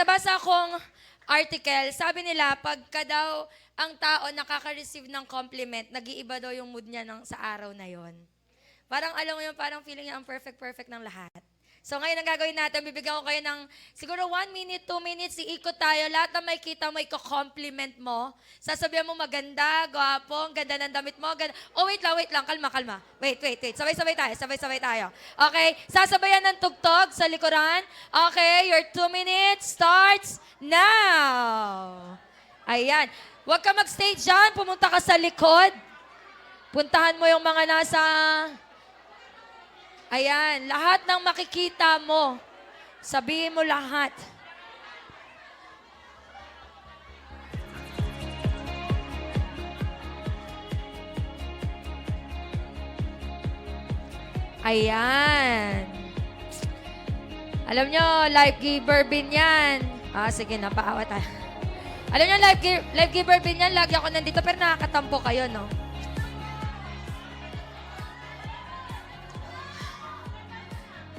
nabasa akong article, sabi nila, pagka daw ang tao nakaka-receive ng compliment, nag-iiba daw yung mood niya sa araw na yon. Parang alam mo yun, parang feeling niya ang perfect ng lahat. So ngayon ang gagawin natin, bibigyan ko kayo ng siguro 1 minute, 2 minutes, iikot tayo. Lahat na may kita mo, i-compliment mo. Sasabihan mo maganda, gwapo, ang ganda ng damit mo. Ganda. Oh, wait lang. Kalma. Wait. Sabay-sabay tayo. Okay, sasabayan ng tugtog sa likuran. Okay, your 2 minutes starts now. Ayan. Huwag ka mag-stay dyan, pumunta ka sa likod. Puntahan mo yung mga nasa... Ayan, lahat ng makikita mo, sabihin mo lahat. Ayan. Alam nyo, life giver bin yan. Sige, napaawa tayo. Alam nyo, life giver bin yan, lagi ako nandito, pero nakakatampo kayo, no?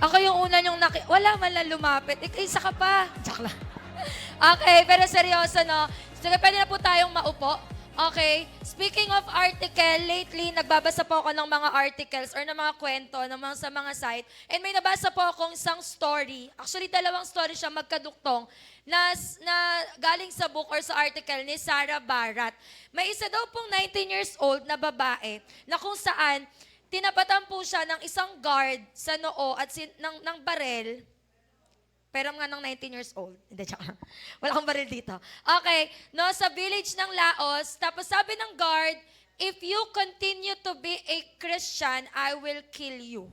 Ako yung una niyong wala man lang lumapit. Isa ka pa. Joke lang. Okay, pero seryoso, no? Sige, pwede na po tayong maupo. Okay. Speaking of article, lately, nagbabasa po ako ng mga articles or ng mga kwento sa mga site. And may nabasa po akong isang story. Actually, 2 story siya magkaduktong na galing sa book or sa article ni Sarah Barat. May isa daw pong 19 years old na babae na kung saan tinapatan po siya ng isang guard sa noo at ng barel. Pero nga ng 19 years old. Hindi, tsaka. Wala kang baril dito. Okay. No, sa village ng Laos. Tapos sabi ng guard, if you continue to be a Christian, I will kill you.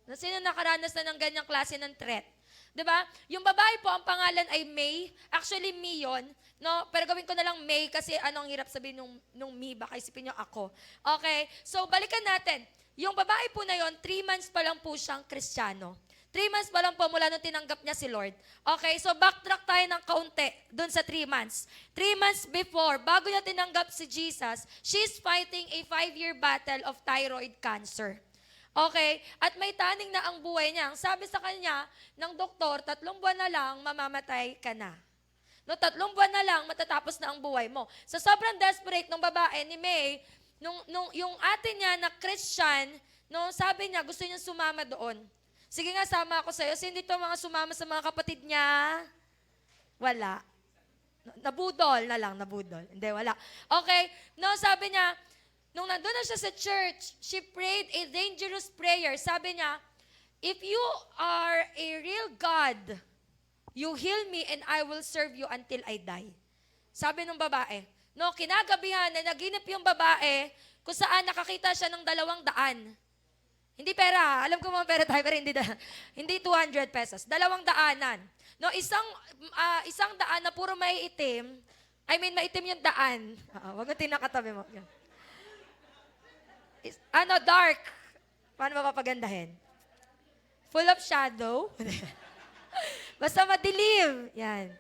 No, sino nakaranas na ng ganyang klase ng threat? Diba? Yung babae po, ang pangalan ay May. Actually, May yun. No? Pero gawin ko na lang May kasi anong hirap sabihin nung May. Baka isipin nyo ako. Okay? So, balikan natin. Yung babae po na yon, 3 months pa lang po siyang Kristiyano. 3 months pa lang po mula nung tinanggap niya si Lord. Okay? So, backtrack tayo ng kaunti dun sa 3 months. 3 months before, bago niya tinanggap si Jesus, she's fighting a 5-year battle of thyroid cancer. Okay? At may taning na ang buhay niya. Ang sabi sa kanya ng doktor, 3 buwan na lang, mamamatay ka na. No, 3 buwan na lang, matatapos na ang buhay mo. So, sobrang desperate ng babae ni May, yung ate niya na Christian, no, sabi niya, gusto niya sumama doon. Sige nga, sama ako sa'yo. So, hindi to mga sumama sa mga kapatid niya. Wala. Nabudol na lang, nabudol. Hindi, wala. Okay? No, sabi niya, nung nandun na siya sa church, she prayed a dangerous prayer. Sabi niya, if you are a real God, you heal me and I will serve you until I die. Sabi ng babae. No, kinagabihan na naginip yung babae kung saan nakakita siya ng 200. Hindi pera. Alam ko mga pera tayo, pero hindi 200 pesos. 200. No, isang daan na puro may itim. I mean, maitim yung daan. Wag mo tinakatabi mo. Dark. Paano mapapagandahin? Full of shadow. Basta madilim. Yan.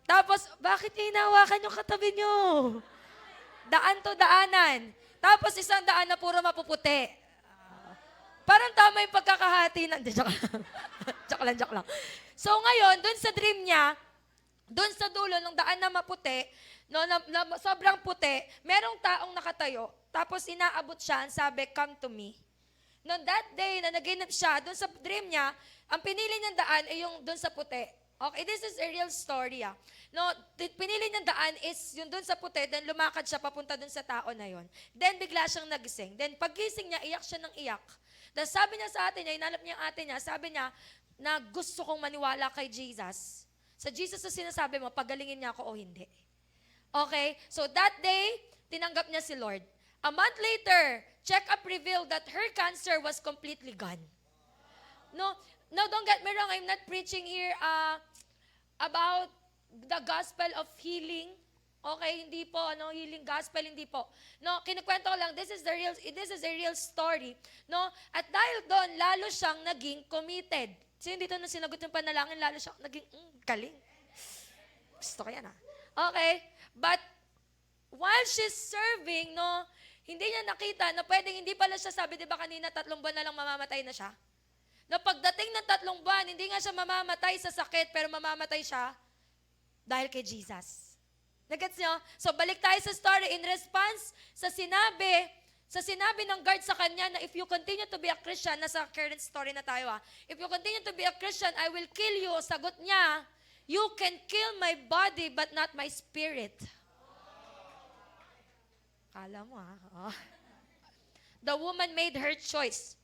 Tapos, bakit niyo hinahawakan yung katabi niyo? Daan to daanan. Tapos, isang daan na puro mapuputi. Parang tama yung pagkakahati ng... Joke lang. So, ngayon, dun sa dream niya, dun sa dulo ng daan na maputi, no, na sobrang puti, merong taong nakatayo. Tapos inaabot siya, ang sabi, come to me. No, that day na naginip siya, dun sa dream niya, ang pinili niyang daan ay yung dun sa puti. Okay, this is a real story. No, pinili niyang daan is yung dun sa puti, then lumakad siya papunta dun sa tao na yon. Then bigla siyang nagising. Then paggising niya, iyak siya ng iyak. Then sabi niya sa ate niya, inanap niya ang ate niya, sabi niya, na gusto kong maniwala kay Jesus. Sa Jesus na sinasabi mo, pagalingin niya ako o hindi. Okay, so that day, tinanggap niya si Lord. A month later, check-up revealed that her cancer was completely gone. No, don't get me wrong. I'm not preaching here about the gospel of healing. Okay, hindi po, healing gospel, hindi po. No, kinukwento ko lang, this is a real story. No, at dahil doon, lalo siyang naging committed. Sino dito na sinagot yung panalangin, lalo siyang naging, galing. Gusto ko yan, Okay, but while she's serving, no, hindi niya nakita na pwedeng hindi pala siya, sabi, di ba kanina, 3 buwan na lang mamamatay na siya? Na pagdating ng 3 buwan, hindi nga siya mamamatay sa sakit, pero mamamatay siya dahil kay Jesus. Nagets nyo? So balik tayo sa story. In response sa sinabi ng guard sa kanya na if you continue to be a Christian, nasa current story na tayo if you continue to be a Christian, I will kill you. Sagot niya, you can kill my body but not my spirit. Kala mo Oh. The woman made her choice.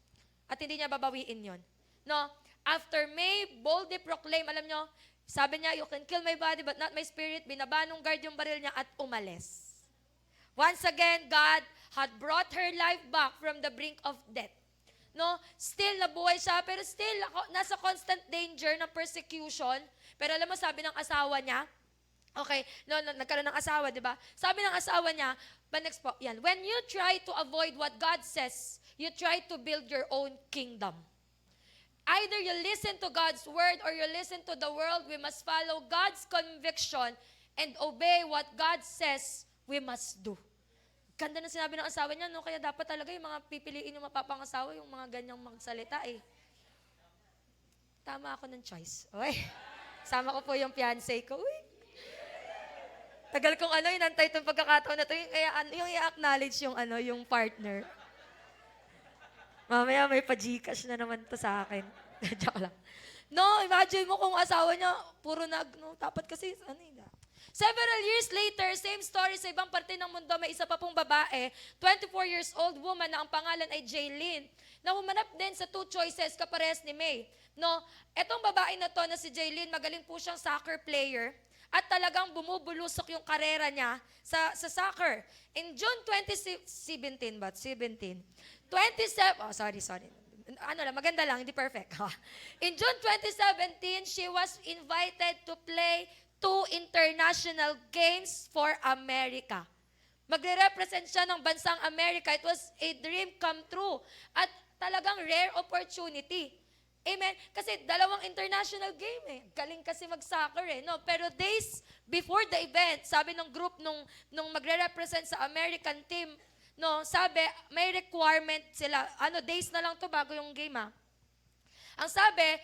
At hindi niya babawiin yon. No? After May boldly proclaim, alam nyo, sabi niya, you can kill my body but not my spirit. Binaba nung guard yung baril niya at umalis. Once again, God had brought her life back from the brink of death. No? Still, nabuhay siya, pero still, nasa constant danger ng persecution. Pero alam mo, sabi ng asawa niya, okay, nagkaroon ng asawa, di ba? Sabi ng asawa niya, but next po, yan, when you try to avoid what God says, you try to build your own kingdom. Either you listen to God's word or you listen to the world. We must follow God's conviction and obey what God says we must do. Ganda na sinabi ng asawa niya, no? Kaya dapat talaga yung mga pipiliin yung mapapangasawa, yung mga ganyang magsalita Tama ako ng choice. Uy, sama ko po yung fiancé ko. Uy. Tagal kong inantay itong pagkakataon na ito, yung i-acknowledge yung partner. Mamaya may pa-Gcash na naman to sa akin. Joke lang. No, imagine mo kung asawa niya, puro dapat kasi, Several years later, same story sa ibang parte ng mundo, may isa pa pong babae, 24 years old woman na ang pangalan ay Jaylene, na humanap din sa 2 choices kaparehas ni May. No, etong babae na to na si Jaylene, magaling po siyang soccer player at talagang bumubulusok yung karera niya sa soccer. In June 2017, 27, maganda lang, hindi perfect. In June 2017, she was invited to play 2 international games for America. Magre-represent siya ng bansang Amerika. It was a dream come true. At talagang rare opportunity. Amen? Kasi 2 international game Galing kasi mag-soccer no? Pero days before the event, sabi ng group nung magre-represent sa American team, no, sabi, may requirement sila. Days na lang to bago yung game Ang sabi,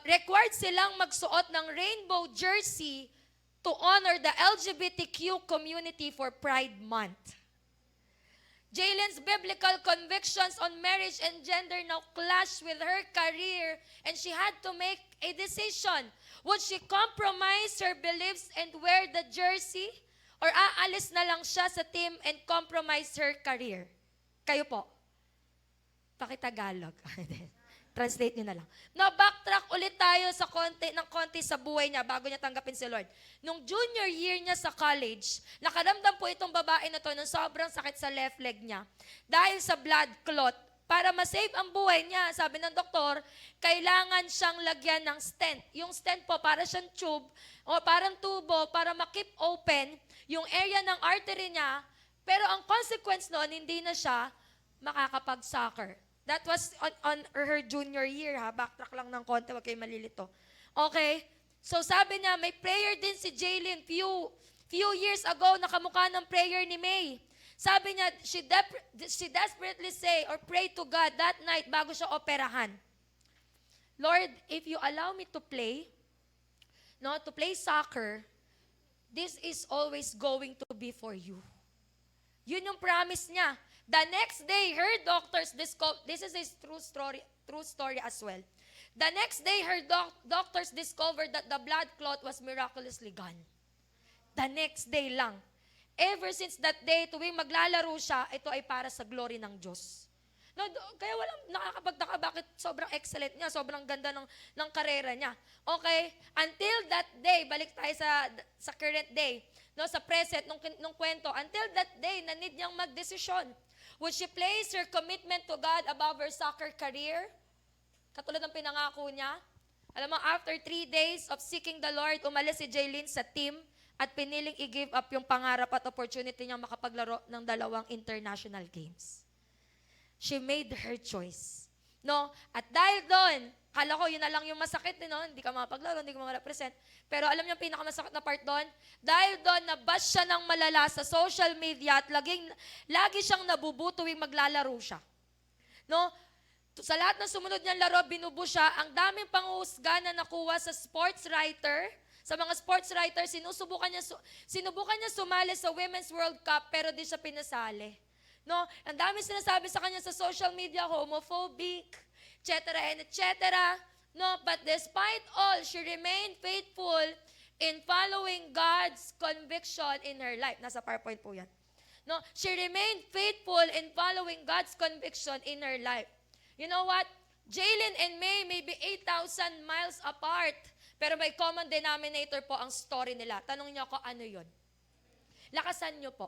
required silang magsuot ng rainbow jersey to honor the LGBTQ community for Pride Month. Jaylene's biblical convictions on marriage and gender now clash with her career, and she had to make a decision. Would she compromise her beliefs and wear the jersey? Or aalis na lang siya sa team and compromise her career? Kayo po. Pakitagalog. Translate nyo na lang. Now, backtrack ulit tayo ng konti sa buhay niya bago niya tanggapin si Lord. Nung junior year niya sa college, nakaramdam po itong babae na to ng sobrang sakit sa left leg niya. Dahil sa blood clot, para ma-save ang buhay niya, sabi ng doktor, kailangan siyang lagyan ng stent. Yung stent po, para siyang tube, o parang tubo, para ma-keep open yung area ng artery niya, pero ang consequence noon, hindi na siya makakapag-soccer. That was on her junior year, Backtrack lang ng konti, wag kayo malilito. Okay? So sabi niya, may prayer din si Jaylene few years ago, nakamukha ng prayer ni May. Sabi niya, she desperately say or pray to God that night bago siya operahan. Lord, if you allow me to play soccer, this is always going to be for you. Yun yung promise niya. The next day, her doctors discovered, this is a true story as well. The next day, her doctors discovered that the blood clot was miraculously gone. The next day lang. Ever since that day, tuwing maglalaro siya, ito ay para sa glory ng Diyos. No, kaya walang nakakapagtaka bakit sobrang excellent niya, sobrang ganda ng karera niya. Okay? Until that day, balik tayo sa current day, no, sa present, nung kwento, until that day, na need niyang magdesisyon. Would she place her commitment to God above her soccer career? Katulad ng pinangako niya. Alam mo, after 3 days of seeking the Lord, umalis si Jaylene sa team at piniling i-give up yung pangarap at opportunity niyang makapaglaro ng 2 international games. She made her choice. No? At dahil doon, kala ko yun na lang yung masakit, no? Hindi ka makapaglaro, hindi ka makarepresent. Pero alam niyo yung pinakamasakit na part doon? Dahil doon, nabash siya ng malala sa social media at lagi siyang nabubuto tuwing maglalaro siya. No? Sa lahat ng sumunod niyang laro, binubo siya. Ang daming panguhusga na nakuha sa sports writer. Sa mga sports writer, sinubukan niya sumali sa Women's World Cup pero di siya pinasali. No? Ang dami sinasabi sa kanya sa social media, homophobic, etc. and etc. No? But despite all, she remained faithful in following God's conviction in her life. Nasa PowerPoint po yan. No? She remained faithful in following God's conviction in her life. You know what? Jaylin and May may be 8,000 miles apart. Pero may common denominator po ang story nila. Tanong niyo ako, ano yun? Lakasan niyo po.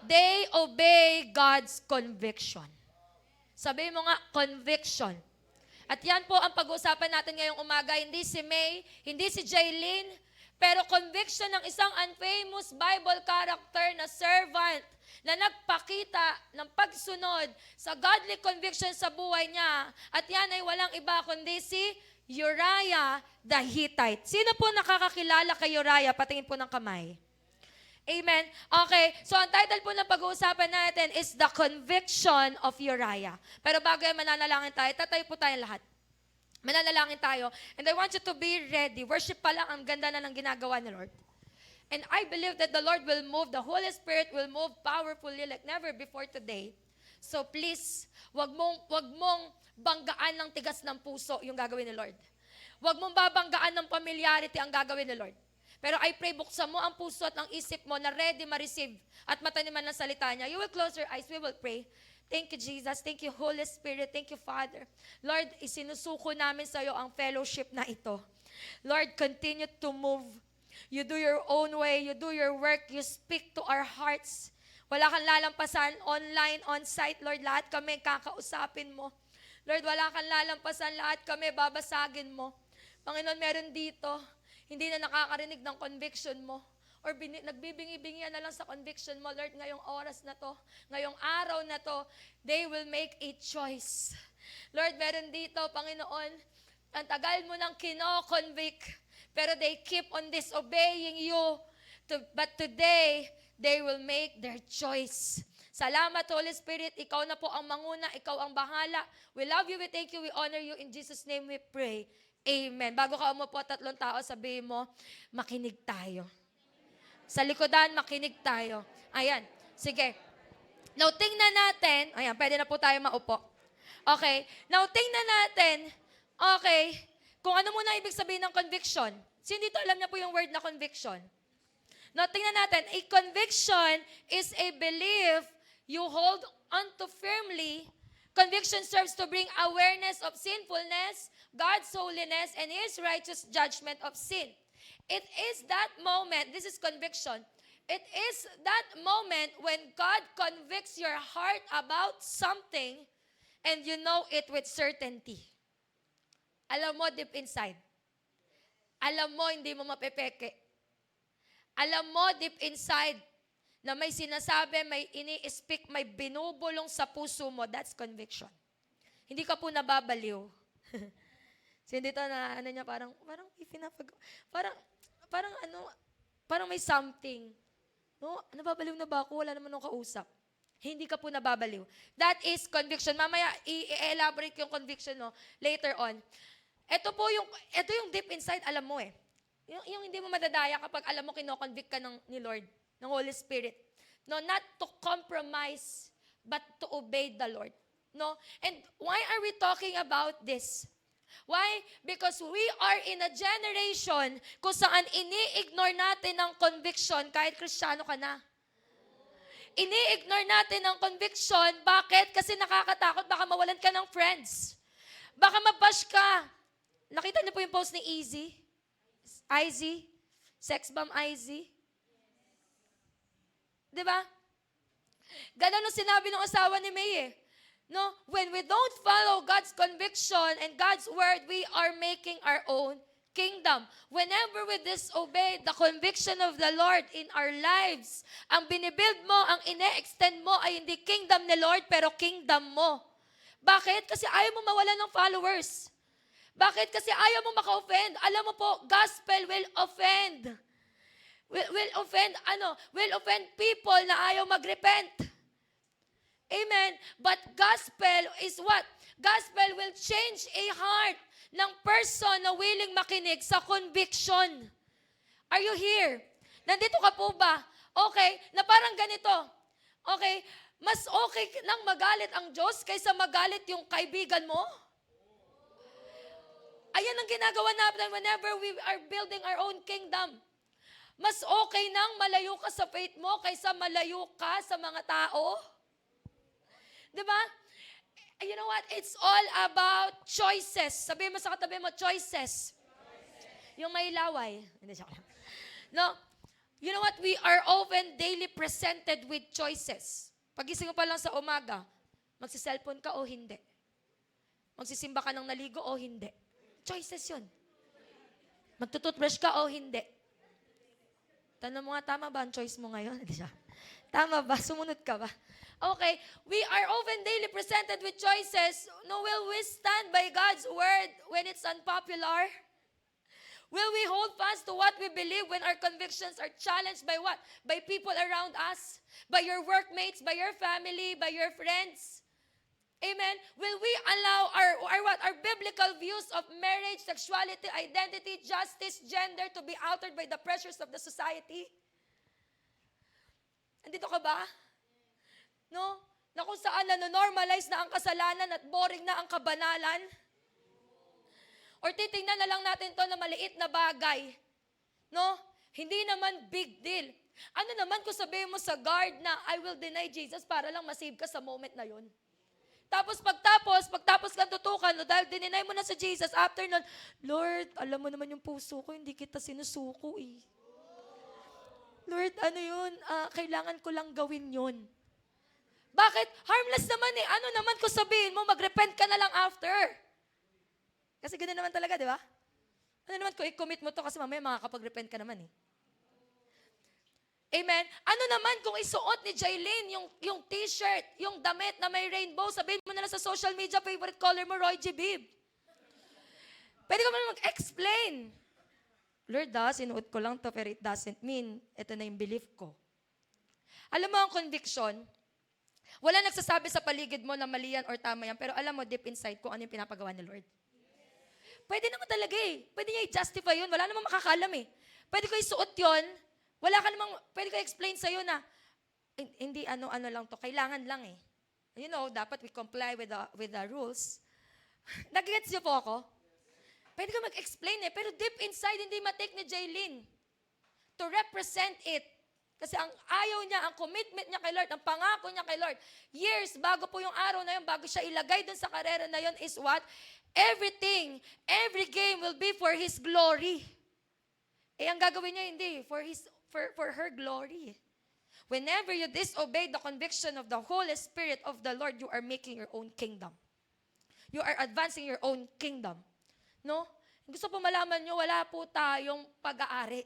They obey God's conviction. Sabi mo nga, conviction. At yan po ang pag-uusapan natin ngayong umaga. Hindi si May, hindi si Jaylin, pero conviction ng isang unfamous Bible character na servant na nagpakita ng pagsunod sa godly conviction sa buhay niya. At yan ay walang iba kundi si Uriah the Hittite. Sino po nakakakilala kay Uriah? Patingin po ng kamay. Amen. Okay, so ang title po ng pag-uusapan natin is The Conviction of Uriah. Pero bago yan, mananalangin tayo. Tatayo po tayong lahat. Mananalangin tayo. And I want you to be ready. Worship pa lang, ang ganda na ng ginagawa ni Lord. And I believe that the Lord will move, the Holy Spirit will move powerfully like never before today. So please, wag mong banggaan ng tigas ng puso yung gagawin ni Lord. Wag mong babanggaan ng familiarity ang gagawin ni Lord. Pero I pray, buksan mo ang puso at ang isip mo na ready ma-receive at mataniman ng salita niya. You will close your eyes, we will pray. Thank you, Jesus. Thank you, Holy Spirit. Thank you, Father. Lord, isinusuko namin sa iyo ang fellowship na ito. Lord, continue to move. You do your own way. You do your work. You speak to our hearts. Wala kang lalampasan online, on-site. Lord, lahat kami kakausapin mo. Lord, wala kang lalampasan. Lahat kami babasagin mo. Panginoon, meron dito, hindi na nakakarinig ng conviction mo. Or nagbibingi-bingian na lang sa conviction mo, Lord, ngayong oras na to, ngayong araw na to, they will make a choice. Lord, meron dito, Panginoon, ang tagal mo nang kino-convict, pero they keep on disobeying you. But today, they will make their choice. Salamat, Holy Spirit. Ikaw na po ang manguna. Ikaw ang bahala. We love you. We thank you. We honor you. In Jesus' name we pray. Amen. Bago ka umupo, 3 tao, sabihin mo, makinig tayo. Sa likodan, makinig tayo. Ayan. Sige. Now, tingnan natin. Ayan, pwede na po tayo maupo. Okay. Now, tingnan natin. Okay. Kung ano muna ibig sabihin ng conviction. Sino dito alam niya po yung word na conviction? Now, tingnan natin. A conviction is a belief you hold onto firmly. Conviction serves to bring awareness of sinfulness, God's holiness, and His righteous judgment of sin. It is that moment, this is conviction, it is that moment when God convicts your heart about something and you know it with certainty. Alam mo deep inside. Alam mo hindi mo mapepeke. Alam mo deep inside na may sinasabi, may ini-speak, may binubulong sa puso mo, that's conviction. Hindi ka po nababaliw. So, dito na, niya, parang may parang may something. No, nababaliw na ba ako? Wala naman nung kausap. Hindi ka po nababaliw. That is conviction. Mamaya, i-elaborate yung conviction no, later on. Ito yung deep inside, alam mo eh. Yung hindi mo madadaya kapag alam mo kino-convict ka ni Lord, ng Holy Spirit. No, not to compromise, but to obey the Lord. No? And why are we talking about this? Why? Because we are in a generation kung saan ini-ignore natin ang conviction kahit Kristiyano ka na. Ini-ignore natin ang conviction. Bakit? Kasi nakakatakot. Baka mawalan ka ng friends. Baka mabash ka. Nakita niyo po yung post ni Izzy? Sex bomb Izzy? Diba? Ganun ang sinabi ng asawa ni May eh. No, when we don't follow God's conviction and God's word, we are making our own kingdom. Whenever we disobey the conviction of the Lord in our lives, ang binibuild mo, ang ine-extend mo ay hindi kingdom ni Lord, pero kingdom mo. Bakit? Kasi ayaw mo mawalan ng followers. Bakit? Kasi ayaw mo maka-offend. Alam mo po, gospel will offend. Will offend people na ayaw mag-repent. Amen? But gospel is what? Gospel will change a heart ng person na willing makinig sa conviction. Are you here? Nandito ka po ba? Okay, na parang ganito. Okay, mas okay nang magalit ang Diyos kaysa magalit yung kaibigan mo? Ayan ang ginagawa natin whenever we are building our own kingdom. Mas okay nang malayo ka sa faith mo kaysa malayo ka sa mga tao. Diba? You know what? It's all about choices. Sabihin mo sa katabi mo, choices. Yung may laway. Hindi siya lang. No? You know what? We are often daily presented with choices. Pagising mo pa lang sa umaga, magsiselfone ka o hindi. Magsisimba ka ng naligo o hindi. Choices yun. Magtututbrush ka o hindi. Tanong mo nga, tama ba ang choice mo ngayon? Hindi siya. Tama ba? Sumunod ka ba? Okay, we are often daily presented with choices. No, will we stand by God's word when it's unpopular? Will we hold fast to what we believe when our convictions are challenged by what? By people around us? By your workmates, by your family, by your friends? Amen? Will we allow our biblical views of marriage, sexuality, identity, justice, gender to be altered by the pressures of the society? Andito ka ba? No? Na kung saan normalize na ang kasalanan at boring na ang kabanalan? Or titingnan na lang natin to na maliit na bagay. No? Hindi naman big deal. Ano naman kung sabihin mo sa guard na I will deny Jesus para lang masave ka sa moment na yun? Tapos pagtapos kang tutukan, no, dahil dininay mo na sa Jesus, after nun, Lord, alam mo naman yung puso ko, hindi kita sinusuko eh. Lord, ano yun? Kailangan ko lang gawin yun. Bakit? Harmless naman eh. Ano naman kung sabihin mo, mag-repent ka na lang after? Kasi ganun naman talaga, di ba? Ano naman kung i-commit mo to kasi mamaya makakapag-repent ka naman eh. Amen? Ano naman kung isuot ni Jaylene yung t-shirt, yung damit na may rainbow, sabihin mo na lang sa social media, favorite color mo, Roy G. Bibb. Pwede ka man mag-explain. Lord, sinuot ko lang to, pero it doesn't mean ito na yung belief ko. Alam mo ang conviction, wala nagsasabi sa paligid mo na mali yan or tama yan, pero alam mo deep inside kung ano yung pinapagawa ni Lord. Pwede naman talaga eh. Pwede niya i-justify yun. Wala namang makakalam eh. Pwede ko isuot yun. Wala ka namang, pwede ko explain sa'yo na, hindi ano lang to, kailangan lang eh. You know, dapat we comply with the rules. Nag-gets niyo po ako? Pwede ka mag-explain eh, pero deep inside, hindi matake ni Jaylene to represent it. Kasi ang ayaw niya, ang commitment niya kay Lord, ang pangako niya kay Lord, years bago po yung araw na yun, bago siya ilagay dun sa karera na yun, is what? Everything, every game will be for His glory. Eh, ang gagawin niya, hindi, for her glory. Whenever you disobey the conviction of the Holy Spirit of the Lord, you are making your own kingdom. You are advancing your own kingdom. No? Gusto po malaman nyo, wala po tayong pag-aari.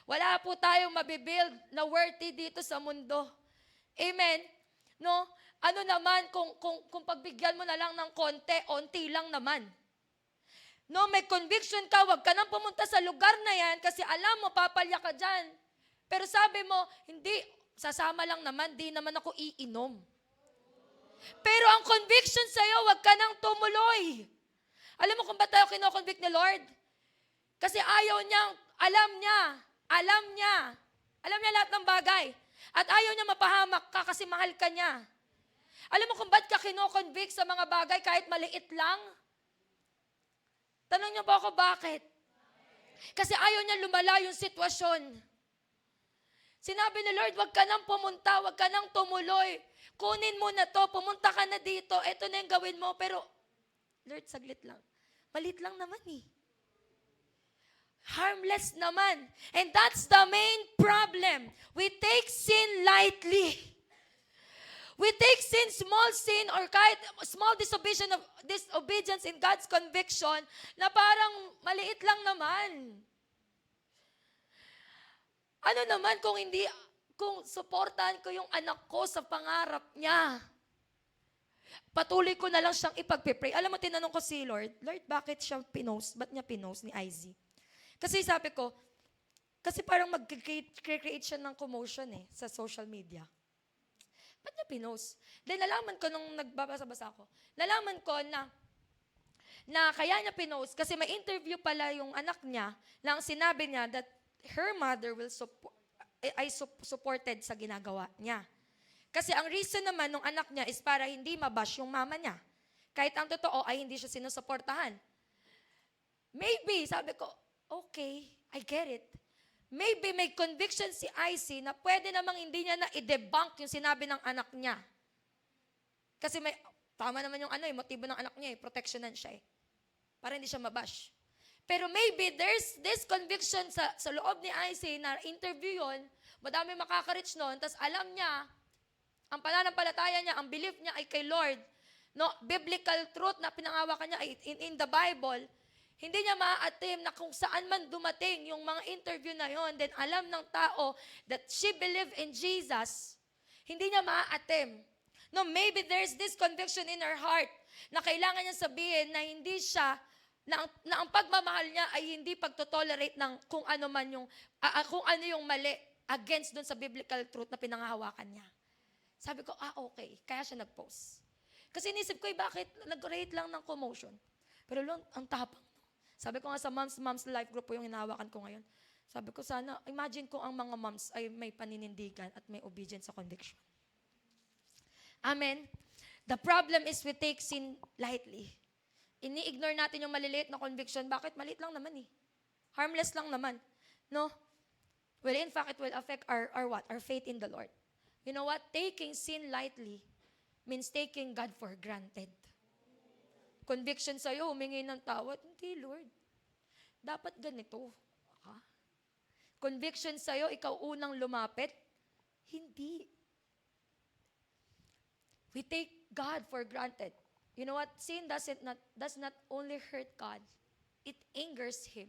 Wala po tayong mabibuild na worthy dito sa mundo. Amen? No? Ano naman kung pagbigyan mo na lang ng konti, onti lang naman. No, may conviction ka, wag ka nang pumunta sa lugar na yan kasi alam mo, papalya ka dyan. Pero sabi mo, hindi, sasama lang naman, di naman ako iinom. Pero ang conviction sa'yo, wag ka nang tumuloy. Alam mo kung ba't tayo kinoconvict ni Lord? Kasi ayaw niyang, alam niya lahat ng bagay. At ayaw niya mapahamak ka kasi mahal ka niya. Alam mo kung ba't ka kinoconvict sa mga bagay kahit maliit lang? Tanong niyo po ako, bakit? Kasi ayaw niya lumala yung sitwasyon. Sinabi ni Lord, wag ka nang pumunta, wag ka nang tumuloy. Kunin mo na to, pumunta ka na dito, eto na yung gawin mo. Pero, Lord, saglit lang. Malit lang naman eh. Harmless naman. And that's the main problem. We take sin lightly. We take small sin or kahit small disobedience in God's conviction na parang maliit lang naman. Ano naman kung suportahan ko yung anak ko sa pangarap niya? Patuloy ko na lang siyang ipagpipray. Alam mo, tinanong ko si Lord, bakit siya pinost? Ba't niya pinost ni IZ? Kasi sabi ko, kasi parang mag-create siya ng commotion sa social media. Ba't niya pinost? Then nalaman ko nung nagbabasa-basa ako, nalaman ko na kaya niya pinost kasi may interview pala yung anak niya lang sinabi niya that her mother will supported sa ginagawa niya. Kasi ang reason naman ng anak niya is para hindi mabash yung mama niya. Kahit ang totoo ay hindi siya sinusuportahan. Maybe, sabi ko, okay, I get it. Maybe may conviction si IC na pwede namang hindi niya na i-debunk yung sinabi ng anak niya. Kasi may, tama naman yung motibo ng anak niya protectionan siya para hindi siya mabash. Pero maybe there's this conviction sa loob ni IC na interview yun, madami makaka-reach nun, tas alam niya, ang pananampalataya niya, ang belief niya ay kay Lord, no, biblical truth na pinangawakan niya ay in the Bible, hindi niya maa-attempt na kung saan man dumating yung mga interview na yon, then alam ng tao that she believed in Jesus, hindi niya maa-attempt. No, maybe there's this conviction in her heart na kailangan niya sabihin na hindi siya, na ang pagmamahal niya ay hindi pagtotolerate ng kung ano man yung, kung ano yung mali against dun sa biblical truth na pinangahawakan niya. Sabi ko, okay. Kaya siya nag-post. Kasi inisip ko, bakit nag-rate lang ng commotion? Pero lang, ang tapang. Sabi ko nga sa Moms Life Group po yung hinahawakan ko ngayon. Sabi ko sana, imagine ko ang mga moms ay may paninindigan at may obedience sa conviction. Amen? The problem is we take sin lightly. Ini-ignore natin yung maliliit na conviction. Bakit? Maliit lang naman Harmless lang naman. No? Well, in fact, it will affect our what? Our faith in the Lord. You know what? Taking sin lightly means taking God for granted. Conviction sa'yo, humingi ng tawad. Hindi, Lord. Dapat ganito. Conviction sa'yo, ikaw unang lumapit. Hindi. We take God for granted. You know what? Sin does not only hurt God, it angers Him.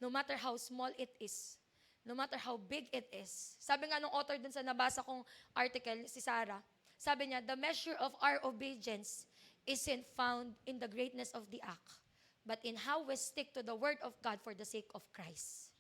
No matter how small it is. No matter how big it is. Sabi nga nung author dun sa nabasa kong article, si Sarah, sabi niya, the measure of our obedience isn't found in the greatness of the act, but in how we stick to the Word of God for the sake of Christ.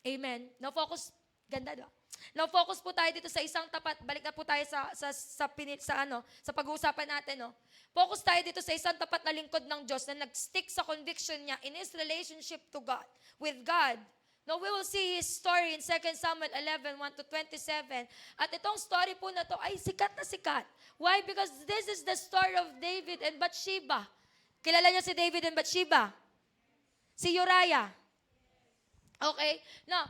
Amen. Now focus, ganda ba? Now focus po tayo dito sa isang tapat. Balik na po tayo sa pag-uusapan natin, no. Focus tayo dito sa isang tapat na lingkod ng Diyos na nag-stick sa conviction niya in his relationship to God, with God. Now we will see his story in 2 Samuel 11, 1-27. At itong story po na to ay sikat na sikat. Why? Because this is the story of David and Bathsheba. Kilala niyo si David and Bathsheba? Si Uriah. Okay? Now,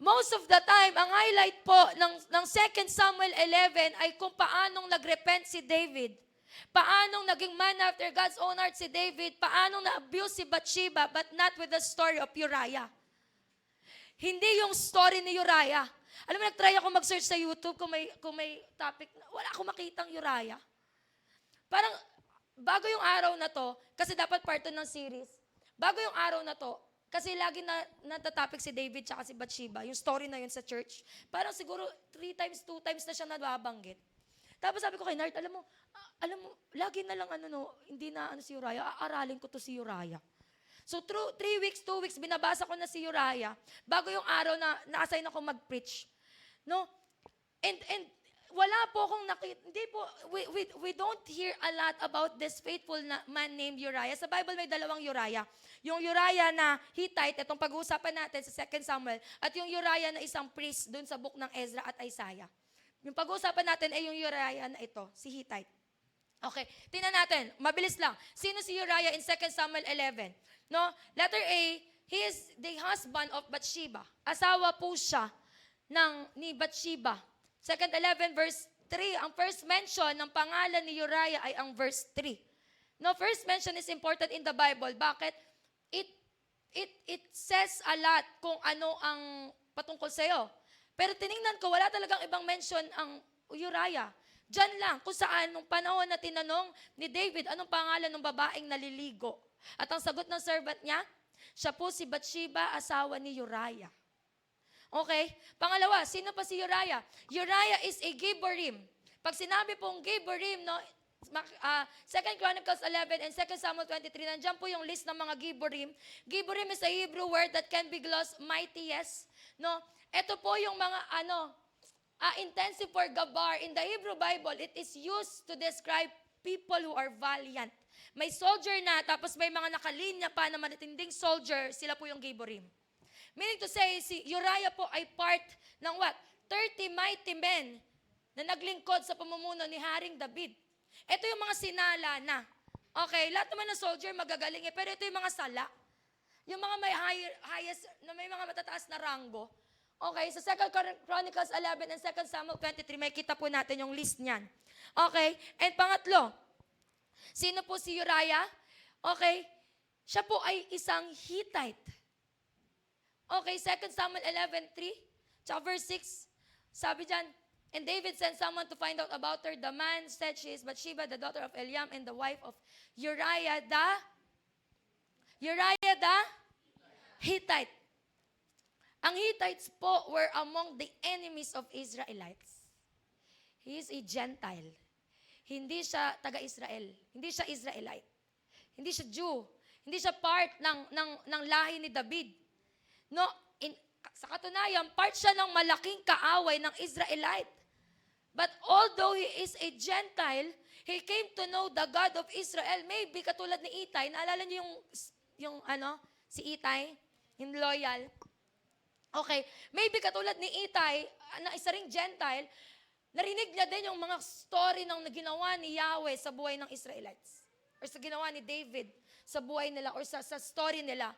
most of the time, ang highlight po ng 2 Samuel 11 ay kung paanong nagrepent si David. Paanong naging man after God's own heart si David. Paanong na-abuse si Bathsheba, but not with the story of Uriah. Hindi yung story ni Uriah. Alam mo, nag-try ako mag-search sa YouTube kung may topic. Wala akong makitang Uriah. Parang, bago yung araw na to, kasi dapat part 2 ng series, bago yung araw na to, kasi lagi natatopic si David tsaka si Bathsheba, yung story na yun sa church. Parang siguro 2 times na siya nababanggit. Tapos sabi ko kay Nard, alam mo, lagi na lang hindi na si Uriah, aaralin ko to si Uriah. So through 3 weeks, 2 weeks, binabasa ko na si Uriah bago yung araw na na-assign ako mag-preach. No? And wala po akong nakita, hindi po, we don't hear a lot about this faithful man named Uriah. Sa Bible may 2 Uriah. Yung Uriah na Hittite, itong pag-uusapan natin sa 2 Samuel, at yung Uriah na isang priest dun sa book ng Ezra at Isaiah. Yung pag-uusapan natin ay yung Uriah na ito, si Hittite. Okay, tingnan natin, mabilis lang. Sino si Uriah in 2 Samuel 11? No? Letter A, he is the husband of Bathsheba. Asawa po siya ni Bathsheba. 2:11 verse 3, ang first mention ng pangalan ni Uriah ay ang verse 3. No, first mention is important in the Bible. Bakit? It says a lot kung ano ang patungkol sa'yo. Pero tiningnan ko, wala talagang ibang mention ang Uriah. Diyan lang, kung saan, nung panahon na tinanong ni David, anong pangalan ng babaeng naliligo? At ang sagot ng servant niya, siya po si Bathsheba, asawa ni Uriah. Okay? Pangalawa, sino pa si Uriah? Uriah is a Giborim. Pag sinabi pong Giborim, no, 2 Chronicles 11 and 2 Samuel 23, nandiyan po yung list ng mga Giborim. Giborim is a Hebrew word that can be glossed mightiest. No? Ito po yung mga intensive for gabar. In the Hebrew Bible, it is used to describe people who are valiant. May soldier na, tapos may mga nakalinya pa na matitinding soldier, sila po yung giborim. Meaning to say, si Uriah po ay part ng what? 30 mighty men na naglingkod sa pamumuno ni Haring David. Ito yung mga sinala na. Okay, lahat naman ng soldier magagaling pero ito yung mga sala. Yung mga may highest, na may mga matataas na ranggo. Okay, sa 2 Chronicles 11 and 2 Samuel 23, may kita po natin yung list niyan. Okay, and pangatlo, sino po si Uriah? Okay, siya po ay isang Hittite. Okay, 2 Samuel 11:3, verse 6, sabi dyan, and David sent someone to find out about her. The man said she is Bathsheba, the daughter of Eliam, and the wife of Uriah the Hittite. Ang Hittites po were among the enemies of Israelites. He is a Gentile. Hindi siya taga-Israel. Hindi siya Israelite. Hindi siya Jew. Hindi siya part ng lahi ni David. No, sa katunayan, part siya ng malaking kaaway ng Israelite. But although he is a Gentile, he came to know the God of Israel. Maybe katulad ni Itay, naalala niyo si Itay, yung loyal. Okay, maybe katulad ni Itay, na isa ring Gentile, narinig niya din yung mga story ng ginawa ni Yahweh sa buhay ng Israelites. Or sa ginawa ni David sa buhay nila or sa story nila.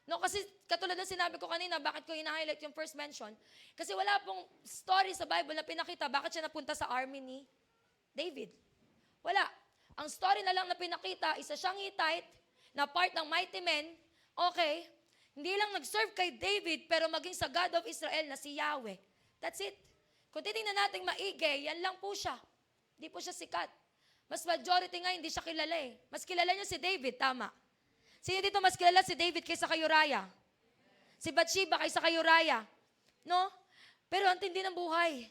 No, kasi katulad ng sinabi ko kanina, bakit ko hina-highlight yung first mention? Kasi wala pong story sa Bible na pinakita bakit siya napunta sa army ni David. Wala. Ang story na lang na pinakita, isa siyang Hittite, na part ng mighty men, okay, hindi lang nag-serve kay David, pero maging sa God of Israel na si Yahweh. That's it. Kung titingnan natin maigi, yan lang po siya. Hindi po siya sikat. Mas majority nga, hindi siya kilala eh. Mas kilala niya si David, tama. Sino dito mas kilala si David kaysa kay Uriah? Si Bathsheba kaysa kay Uriah? No? Pero ang tindi ng buhay.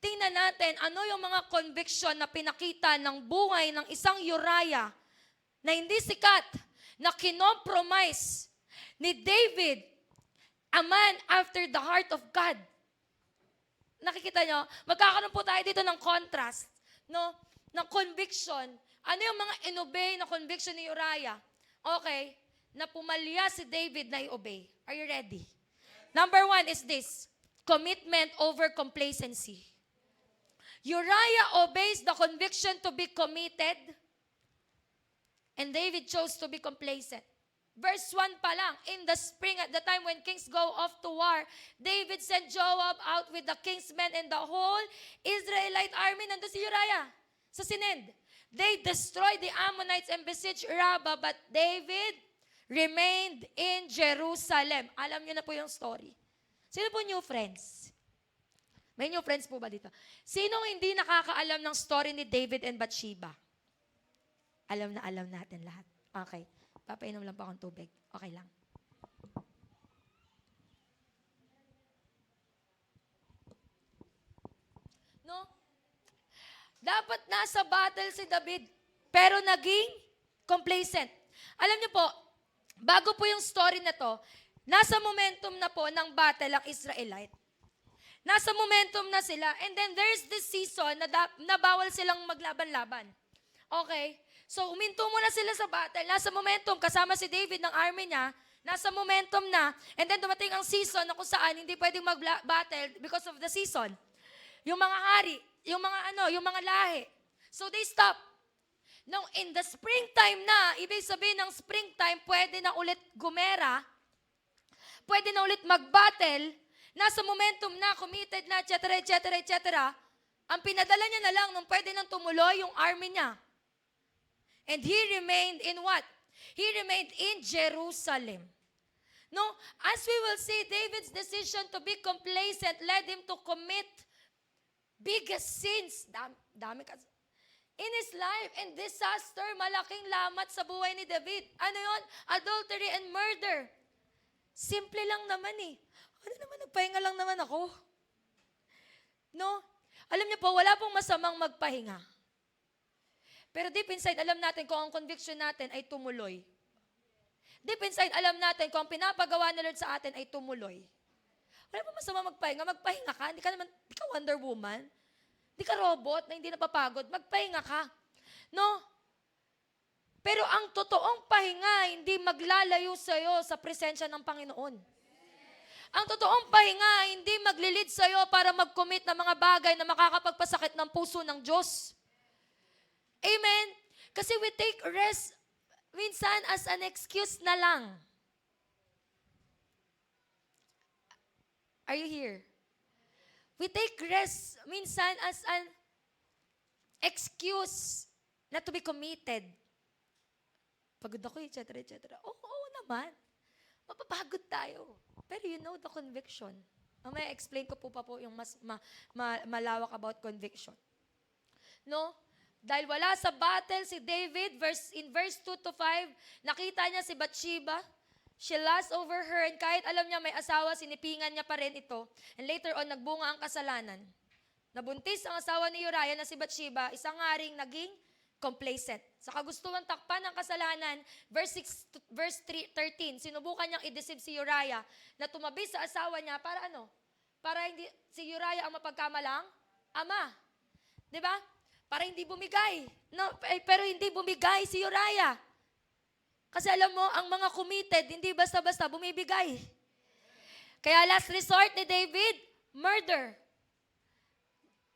Tingnan natin, ano yung mga conviction na pinakita ng buhay ng isang Uriah na hindi sikat, na kinompromise ni David, a man after the heart of God. Nakikita nyo? Magkakaroon po tayo dito ng contrast, no? Ng conviction. Ano yung mga inobey na conviction ni Uriah? Okay, na pumalya si David na i-obey. Are you ready? Number 1 is this, commitment over complacency. Uriah obeys the conviction to be committed, and David chose to be complacent. Verse 1 pa lang, in the spring at the time when kings go off to war, David sent Joab out with the king's men and the whole Israelite army. Nandun si Uriah sa sinend. They destroyed the Ammonites and besieged Rabbah, but David remained in Jerusalem. Alam niyo na po yung story. Sino po new friends? May new friends po ba dito? Sinong hindi nakakaalam ng story ni David and Bathsheba? Alam natin lahat. Okay. Papainom lang po akong tubig. Okay lang. No? Dapat nasa battle si David, pero naging complacent. Alam niyo po, bago po yung story na to, nasa momentum na po ng battle ang Israelite. Nasa momentum na sila, and then there's this season na bawal silang maglaban-laban. Okay? So, uminto muna sila sa battle. Nasa momentum, kasama si David ng army niya, nasa momentum na, and then dumating ang season na kung saan hindi pwedeng mag-battle because of the season. Yung mga hari, yung mga lahi. So they stop. Now, in the springtime na, ibig sabihin ng springtime, pwede na ulit gumera, pwede na ulit mag-battle, nasa momentum na, committed na, etc. Ang pinadala niya na lang nung pwede nang tumuloy yung army niya. And he remained in what? He remained in Jerusalem. No, as we will see, David's decision to be complacent led him to commit biggest sins. Dami kasi. In his life and disaster, malaking lamat sa buhay ni David. Ano yon? Adultery and murder. Simple lang naman eh. Ano naman, nagpahinga lang naman ako. No? Alam niyo po, wala pong masamang magpahinga. Pero deep inside, alam natin kung ang conviction natin ay tumuloy. Deep inside, alam natin kung ang pinapagawa ni Lord sa atin ay tumuloy. Wala pa masama magpahinga. Magpahinga ka. Hindi ka Wonder Woman. Hindi ka robot na hindi napapagod. Magpahinga ka. No? Pero ang totoong pahinga, hindi maglalayo sa'yo sa presensya ng Panginoon. Ang totoong pahinga, hindi maglilid sa'yo para mag-commit ng mga bagay na makakapagpasakit ng puso ng Diyos. Amen? Kasi we take rest minsan as an excuse na lang. Are you here? We take rest minsan as an excuse not to be committed. Pagod ako, etc., etc. Oo naman. Mapapagod tayo. Pero you know the conviction. Mamaya explain ko po pa po yung mas malawak about conviction. No? Dahil wala sa battle si David, in verse 2 to 5, nakita niya si Bathsheba. She lust over her, and kahit alam niya may asawa, sinipingan niya pa rin ito. And later on, nagbunga ang kasalanan. Nabuntis ang asawa ni Uriah na si Bathsheba, isang haring naging complacent. Sa kagustuhan takpan ng kasalanan, verse 13, sinubukan niyang i-deceive si Uriah na tumabi sa asawa niya para ano? Para hindi si Uriah ang mapagkamalang ama. 'Di ba? Para hindi bumigay. No, pero hindi bumigay si Uriah. Kasi alam mo, ang mga committed, hindi basta-basta bumibigay. Kaya last resort ni David, murder.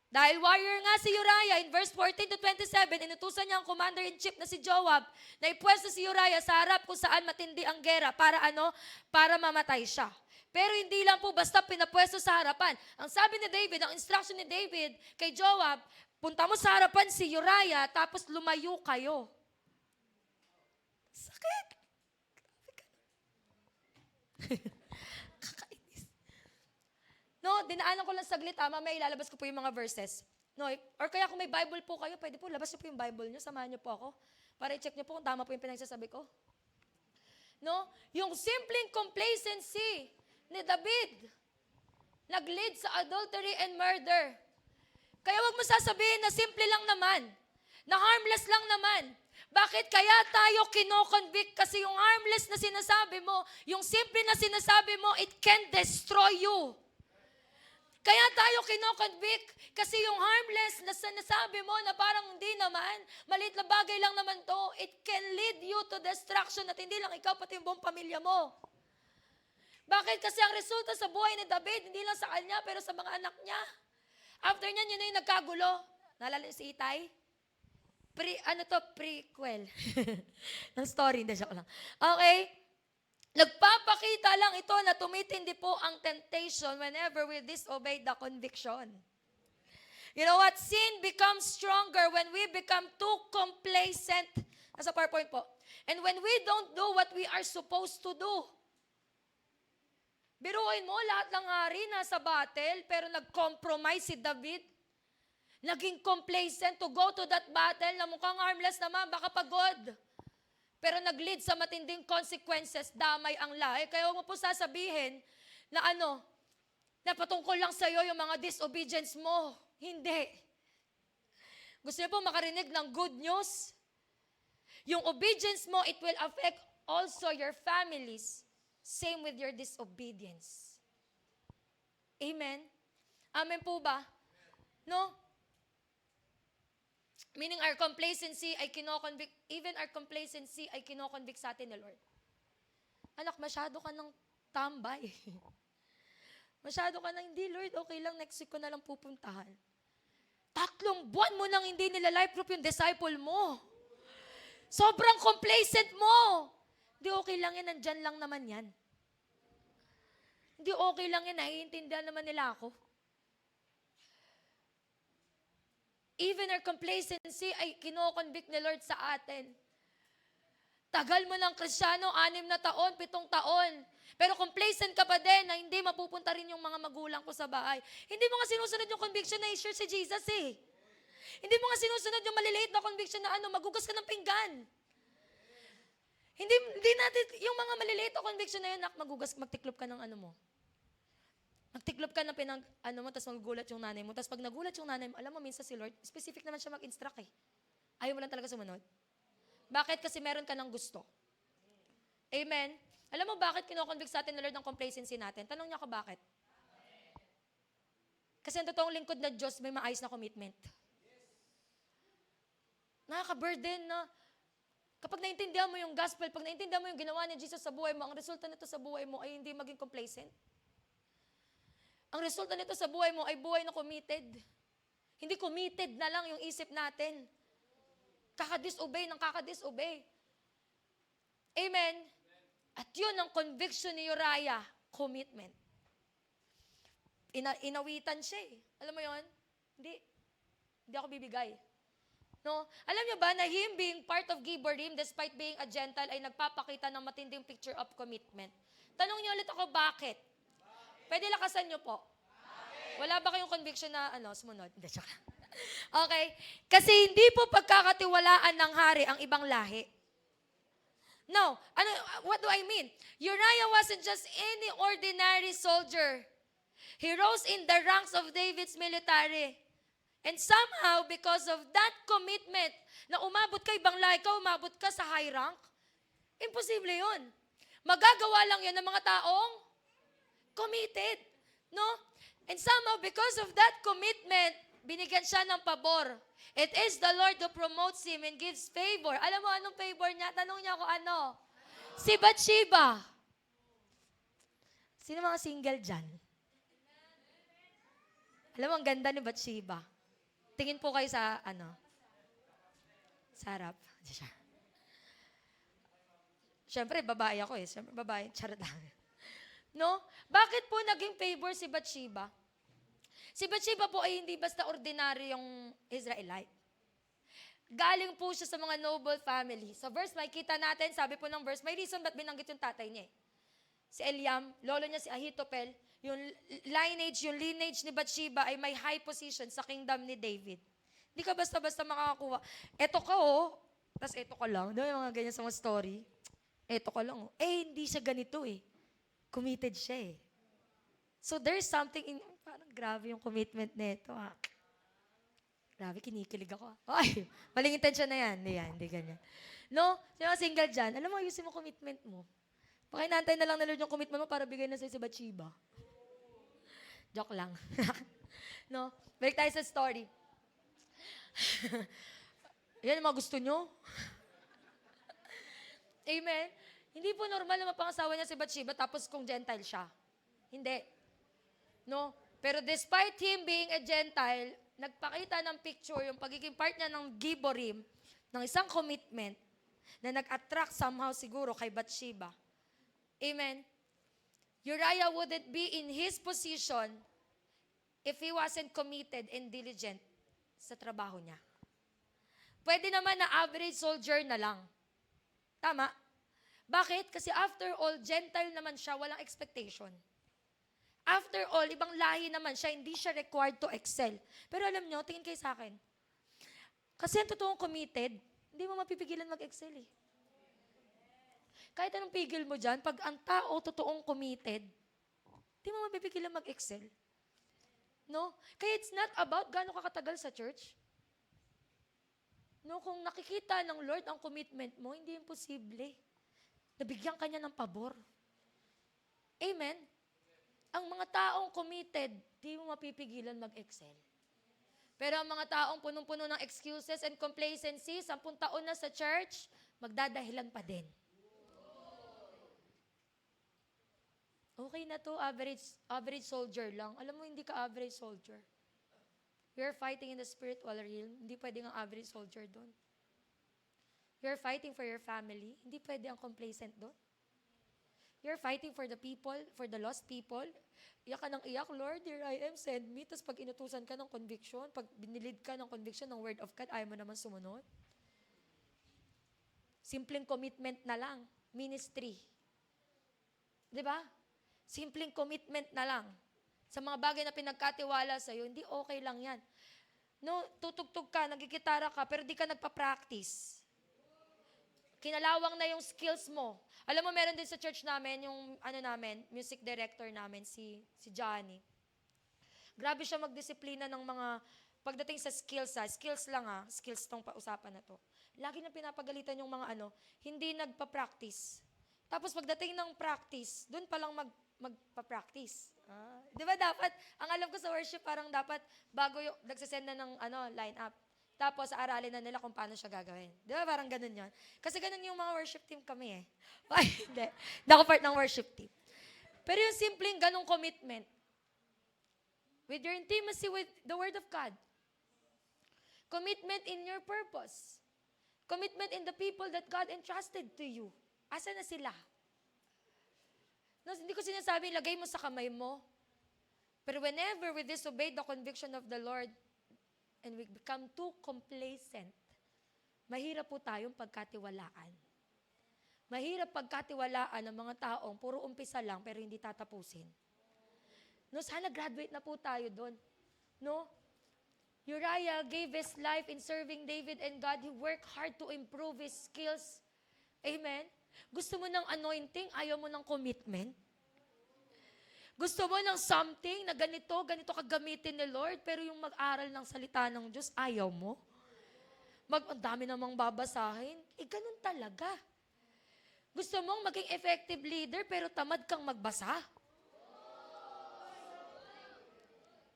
Dahil warrior nga si Uriah, in verse 14 to 27, inutusan niya ang commander-in-chief na si Joab na ipwesto si Uriah sa harap kung saan matindi ang gera. Para ano? Para mamatay siya. Pero hindi lang po basta pinapwesto sa harapan. Ang sabi ni David, ang instruction ni David kay Joab, punta mo sa harapan si Uriah, tapos lumayo kayo. Sakit. Kakainis. No, dinaanan ko lang saglit, mamaya ilalabas ko po yung mga verses. No, or kaya kung may Bible po kayo, pwede po, labas niyo po yung Bible niyo, samahan niyo po ako, para i-check niyo po kung tama po yung pinagsasabi ko. No, yung simpleng complacency ni David, nag-lead sa adultery and murder. Kaya wag mo sasabihin na simple lang naman, na harmless lang naman. Bakit kaya tayo kino-convict? Kasi yung harmless na sinasabi mo, yung simple na sinasabi mo, it can destroy you. Kaya tayo kino-convict kasi yung harmless na sinasabi mo na parang hindi naman, maliit na bagay lang naman to, it can lead you to destruction at hindi lang ikaw, pati yung buong pamilya mo. Bakit? Kasi ang resulta sa buhay ni David, hindi lang sa kanya, pero sa mga anak niya. After niyan, yun na yung nagkagulo. Naalala niyo si Itay? Prequel. ng story, hindi, joke lang. Okay? Nagpapakita lang ito na tumitindi po ang temptation whenever we disobey the conviction. You know what? Sin becomes stronger when we become too complacent. Nasa PowerPoint po. And when we don't do what we are supposed to do. Biruin mo, lahat ng hari nasa battle, pero nag-compromise si David. Naging complacent to go to that battle na mukhang harmless naman, baka pagod. Pero nag-lead sa matinding consequences, damay ang lahi. Kaya huwag mo po sasabihin na na patungkol lang sa'yo yung mga disobedience mo. Hindi. Gusto niyo po makarinig ng good news? Yung obedience mo, it will affect also your families. Same with your disobedience. Amen? Amen po ba? No? Meaning our complacency ay kino-convict, even our complacency ay kino-convict sa atin ni Lord. Anak, masyado ka ng tambay. Masyado ka ng, hindi Lord, okay lang, next week ko na lang pupuntahan. 3 buwan mo nang hindi nila life group yung disciple mo. Sobrang complacent mo. Hindi okay lang yan, nandyan lang naman yan. Hindi okay lang yan, naiintindihan naman nila ako. Even our complacency ay kino-convict ni Lord sa atin. Tagal mo ng Kristyano, 6 na taon, 7 taon. Pero complacent ka pa din na hindi mapupunta rin yung mga magulang ko sa bahay. Hindi mo nga sinusunod yung conviction na i-share si Jesus eh. Hindi mo nga sinusunod yung maliliit na conviction na magugas ka ng pinggan. Hindi natin, yung mga maliliit na conviction na yun, magtiklop ka ng mo. Magtiklop ka ng mo, tapos magugulat yung nanay mo. Tapos pag nagulat yung nanay mo, alam mo, minsan si Lord, specific naman siya mag-instruct eh. Ayaw mo lang talaga sumunod. Bakit? Kasi meron ka ng gusto. Amen? Alam mo bakit kinoconvict sa atin ni Lord ng complacency natin? Tanong niya ako bakit? Kasi ang totoong lingkod na Diyos, may maayos na commitment. Nakaka-burden na. Kapag naintindihan mo yung gospel, pag naintindihan mo yung ginawa ni Jesus sa buhay mo, ang resulta nito sa buhay mo ay hindi maging complacent. Ang resulta nito sa buhay mo ay buhay na committed. Hindi committed na lang yung isip natin. Kaka-disobey ng kaka-disobey. Amen? At yun ang conviction ni Uriah, commitment. Inawitan siya eh. Alam mo yun? Hindi ako bibigay. No? Alam niyo ba na him being part of Giborim despite being a Gentile ay nagpapakita ng matinding picture of commitment? Tanong niyo ulit ako, bakit? Pwede lakasan niyo po. Wala ba kayong conviction na sumunod? Hindi, joke lang. Okay? Kasi hindi po pagkakatiwalaan ng hari ang ibang lahi. No. What do I mean? Uriah wasn't just any ordinary soldier. He rose in the ranks of David's military. And somehow, because of that commitment, na umabot ka ibang lahi ka, umabot ka sa high rank, imposible yun. Magagawa lang yun ng mga taong committed. No? And somehow, because of that commitment, binigyan siya ng pabor. It is the Lord who promotes him and gives favor. Alam mo anong favor niya? Tanong niya ako ano? Si Bathsheba. Sino mga single dyan? Alam mo, ang ganda ni Bathsheba. Tingin po kayo sa, sa harap. Siyempre, babae ako eh. Siyempre, babae. Charot lang. No? Bakit po naging favor si Bathsheba? Si Bathsheba po ay hindi basta ordinaryong Israelite. Galing po siya sa mga noble family. Sa verse, makikita natin, sabi po ng verse, may reason ba't binanggit yung tatay niya eh. Si Eliam, lolo niya si Ahithophel, yung lineage ni Bathsheba ay may high position sa kingdom ni David. Hindi ka basta-basta makakakuha. Eto ka tas eto ka lang. Diba yung mga ganyan sa mga story? Eto ka lang hindi siya ganito eh. Committed siya eh. So there's something parang grabe yung commitment nito Grabe, kinikilig ako. Ay, maling intention na yan. Hindi ganyan. No? Yung mga single dyan, alam mo, ayusin mo commitment mo. Baka inaantay na lang na Lord yung commitment mo para bigay na sa'yo si Bathsheba. Joke lang. No? Balik tayo sa story. Yan ang mga gusto nyo. Amen? Hindi po normal na mapangasawa niya si Bathsheba tapos kung Gentile siya. Hindi. No? Pero despite him being a Gentile, nagpakita ng picture yung pagiging part niya ng Giborim, ng isang commitment na nag-attract somehow siguro kay Bathsheba. Amen? Uriah wouldn't be in his position if he wasn't committed and diligent sa trabaho niya. Pwede naman na average soldier na lang. Tama? Bakit? Kasi after all, Gentile naman siya, walang expectation. After all, ibang lahi naman siya, hindi siya required to excel. Pero alam nyo, tingin kayo sa akin. Kasi ang totoong committed, hindi mo mapipigilan mag-excel eh. Kahit anong pigil mo dyan, pag ang tao totoong committed, hindi mo mapipigilan mag-excel. No? Kaya it's not about gaano ka katagal sa church. No, kung nakikita ng Lord ang commitment mo, hindi imposible. Nabigyan ka niya ng pabor. Amen? Ang mga taong committed, di mo mapipigilan mag-excel. Pero ang mga taong punong-puno ng excuses and complacency, 10 taon na sa church, magdadahilan pa din. Okay na to, average soldier lang. Alam mo, hindi ka average soldier. You're fighting in the spiritual realm. Hindi pwede ang average soldier doon. You're fighting for your family. Hindi pwede ang complacent doon. You're fighting for the people, for the lost people. Iyak ka ng iyak, Lord, here I am, send me. Tapos pag inutusan ka ng conviction, pag binilid ka ng conviction ng word of God, ayaw mo naman sumunod. Simpleng commitment na lang. Ministry. Di ba? Simpleng commitment na lang. Sa mga bagay na pinagkatiwala sa'yo, hindi okay lang yan. No, tutugtog ka, nagigitara ka, pero di ka nagpa-practice. Kinalawang na yung skills mo. Alam mo, meron din sa church namin, yung music director namin, si Johnny. Grabe siya magdisiplina ng mga, pagdating sa skills skills tong usapan na to. Lagi na pinapagalitan yung mga hindi nagpa-practice. Tapos pagdating ng practice, doon pa lang magpa-practice. Di ba dapat, ang alam ko sa worship, parang dapat bago yung, nagsasend na ng line up. Tapos, aralin na nila kung paano siya gagawin. Di ba parang ganun yon? Kasi ganun yung mga worship team kami eh. Ay, hindi. Hindi ako part ng worship team. Pero yung simpleng ganung commitment, with your intimacy with the Word of God, commitment in your purpose, commitment in the people that God entrusted to you. Asa na sila? No, hindi ko sinasabing lagay mo sa kamay mo. Pero whenever we disobey the conviction of the Lord and we become too complacent, mahirap po tayong pagkatiwalaan. Mahirap pagkatiwalaan ng mga taong puro umpisa lang pero hindi tatapusin. No, sana graduate na po tayo doon. No? Uriah gave his life in serving David and God. He worked hard to improve his skills. Amen? Gusto mo ng anointing, ayaw mo ng commitment? Gusto mo ng something na ganito ka gamitin ni Lord, pero yung mag-aral ng salita ng Diyos, ayaw mo? Ang dami namang babasahin. Ganun talaga. Gusto mong maging effective leader, pero tamad kang magbasa?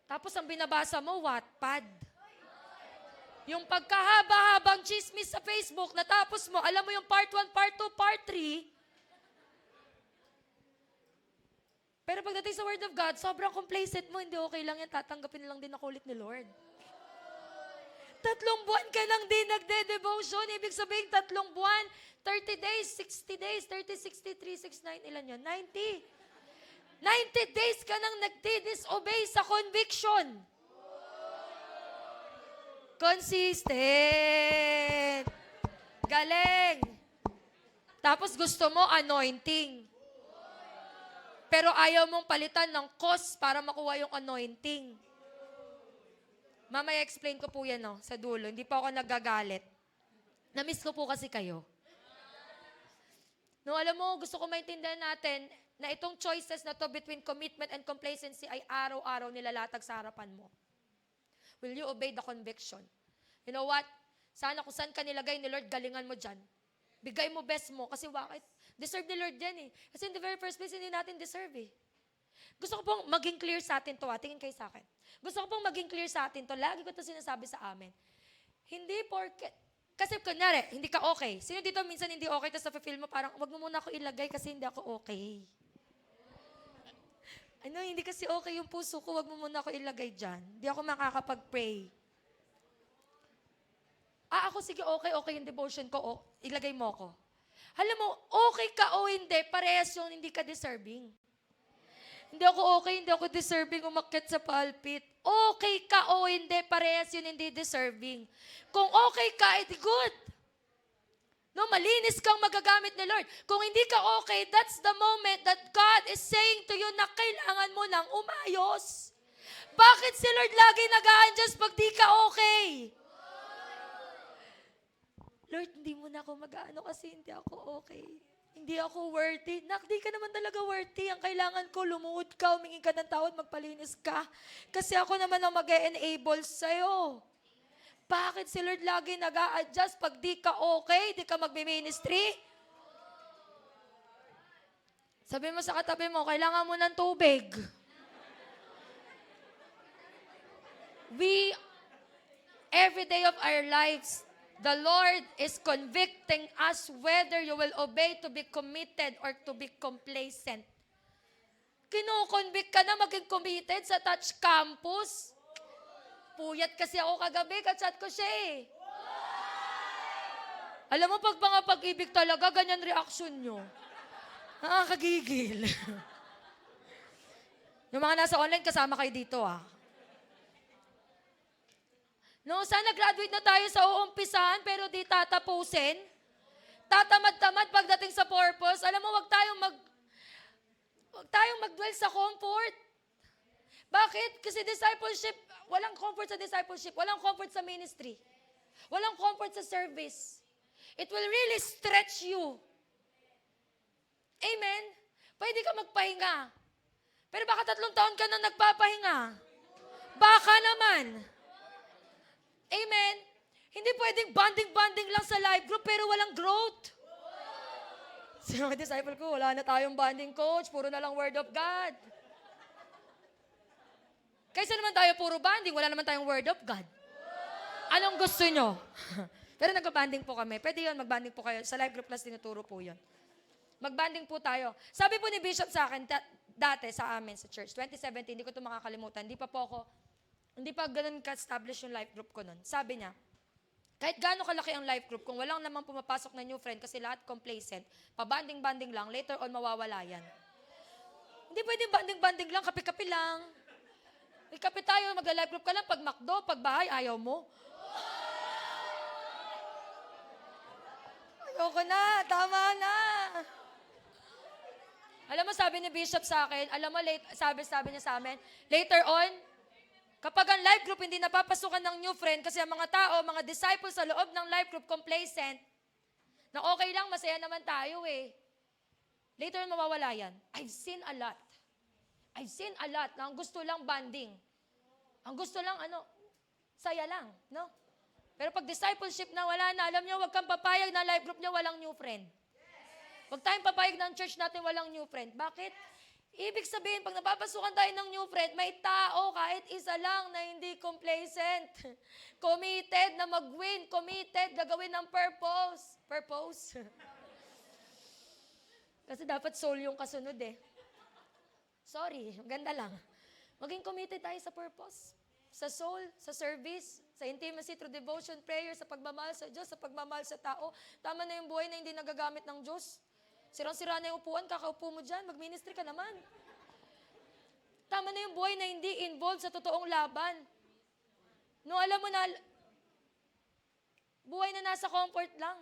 Tapos ang binabasa mo, Wattpad. Yung pagkahaba-habang chismis sa Facebook, natapos mo, alam mo yung part 1, part 2, part 3. Pero pagdating sa Word of God, sobrang complacent mo, hindi okay lang yan, tatanggapin lang din ako ulit ni Lord. 3 buwan ka nang di nagde-devotion, ibig sabihin 3 buwan, 30 days, 60 days, 30, 63, 69, ilan yun? 90. 90 days ka nang nagdi-disobey sa conviction. Consistent. Galing. Tapos gusto mo anointing. Pero ayaw mong palitan ng cost para makuha yung anointing. Mamaya explain ko po yan sa dulo. Hindi pa ako nagagalit. Na-miss ko po kasi kayo. No, alam mo, gusto ko maintindihan natin na itong choices na to between commitment and complacency ay araw-araw nilalatag sa harapan mo. Will you obey the conviction? You know what? Sana kung saan ka nilagay ni Lord, galingan mo dyan. Bigay mo best mo. Kasi bakit? Deserve ni Lord yan eh. Kasi in the very first place, hindi natin deserve eh. Gusto ko pong maging clear sa atin to. Tingin kayo sa akin. Gusto ko pong maging clear sa atin to. Lagi ko ito sinasabi sa amin. Hindi porket, kasi kunyari, hindi ka okay. Sino dito minsan hindi okay, tapos na-feel mo parang, wag mo muna ako ilagay kasi hindi ako okay. Hindi kasi okay yung puso ko, wag mo muna ako ilagay dyan. Hindi ako makakapag-pray. Ako sige, okay yung devotion ko, ilagay mo ko. Alam mo, okay ka o hindi, parehas yung hindi ka deserving. Hindi ako okay, hindi ako deserving umakyat sa pulpit. Okay ka o hindi, parehas yun hindi deserving. Kung okay ka, it's good. No, malinis kang magagamit ni Lord. Kung hindi ka okay, that's the moment that God is saying to you na kailangan mo nang umayos. Bakit si Lord lagi nag-a-adjust pag di ka okay? Lord, hindi mo na ako mag-aano kasi hindi ako okay. Hindi ako worthy. Di ka naman talaga worthy. Ang kailangan ko, lumuhod ka, humingi ka ng tawad, magpalinis ka. Kasi ako naman ang mag-e-enable sa'yo. Bakit si Lord lagi nag-a-adjust pag di ka okay, di ka magbi-ministry? Sabi mo sa katabi mo, kailangan mo ng tubig. Every day of our lives, the Lord is convicting us whether you will obey to be committed or to be complacent. Kino-convict ka na maging committed sa Touch Campus? Puyat kasi ako kagabi, kachat ko siya eh. Alam mo, pag mga pag-ibig talaga, ganyan reaction nyo. Nakakagigil. Yung mga nasa online, kasama kayo dito No, sana graduate na tayo sa uumpisahan, pero di tatapusin. Tatamad-tamad pagdating sa purpose. Alam mo, wag tayong mag-dwell sa comfort. Bakit? Kasi discipleship, walang comfort sa discipleship, walang comfort sa ministry, walang comfort sa service. It will really stretch you. Amen? Pwede ka magpahinga. Pero baka 3 taon ka na nagpapahinga. Baka naman. Amen? Hindi pwedeng bonding lang sa life group pero walang growth. Sa mga disciple ko, wala na tayong bonding coach, puro na lang word of God. Kaysa naman tayo puro banding, wala naman tayong word of God. Anong gusto nyo? Pero nag-banding po kami. Pwede yun, mag-banding po kayo. Sa live group class, tinuturo po yun. Mag-banding po tayo. Sabi po ni Bishop sa akin, dati sa amin, sa church, 2017, hindi ko ito makakalimutan. Hindi pa ganun ka-establish yung life group ko nun. Sabi niya, kahit gaano kalaki ang life group, kung walang namang pumapasok na new friend kasi lahat complacent, pabanding-banding lang, later on mawawala yan. Hindi pwedeng banding-banding lang, kape-kape lang. May kape tayo, mag-life group ka lang, pag McDo, pag bahay, ayaw mo. Ayoko na, tama na. Alam mo, sabi ni Bishop sa akin, sabi niya sa amin, later on, kapag ang life group hindi napapasukan ng new friend kasi ang mga tao, mga disciples sa loob ng life group complacent, na okay lang, masaya naman tayo eh. Later on, mawawala yan. I've seen a lot na ang gusto lang banding. Ang gusto lang, saya lang, no? Pero pag discipleship na wala na, alam nyo, wag kang papayag na life group nyo, walang new friend. Wag tayong papayag ng church natin, walang new friend. Bakit? Ibig sabihin, pag napapasukan tayo ng new friend, may tao kahit isa lang na hindi complacent. Committed na mag-win. Committed na gawin ng purpose. Purpose? Kasi dapat soul yung kasunod eh. Sorry, ganda lang. Maging committed tayo sa purpose. Sa soul, sa service, sa intimacy through devotion, prayer, sa pagmamahal sa Diyos, sa pagmamahal sa tao. Tama na yung buhay na hindi nagagamit ng Diyos. Sirang-sira na yung upuan, kakaupo mo dyan, mag-ministry ka naman. Tama na yung buhay na hindi involved sa totoong laban. No, alam mo na, buhay na nasa comfort lang.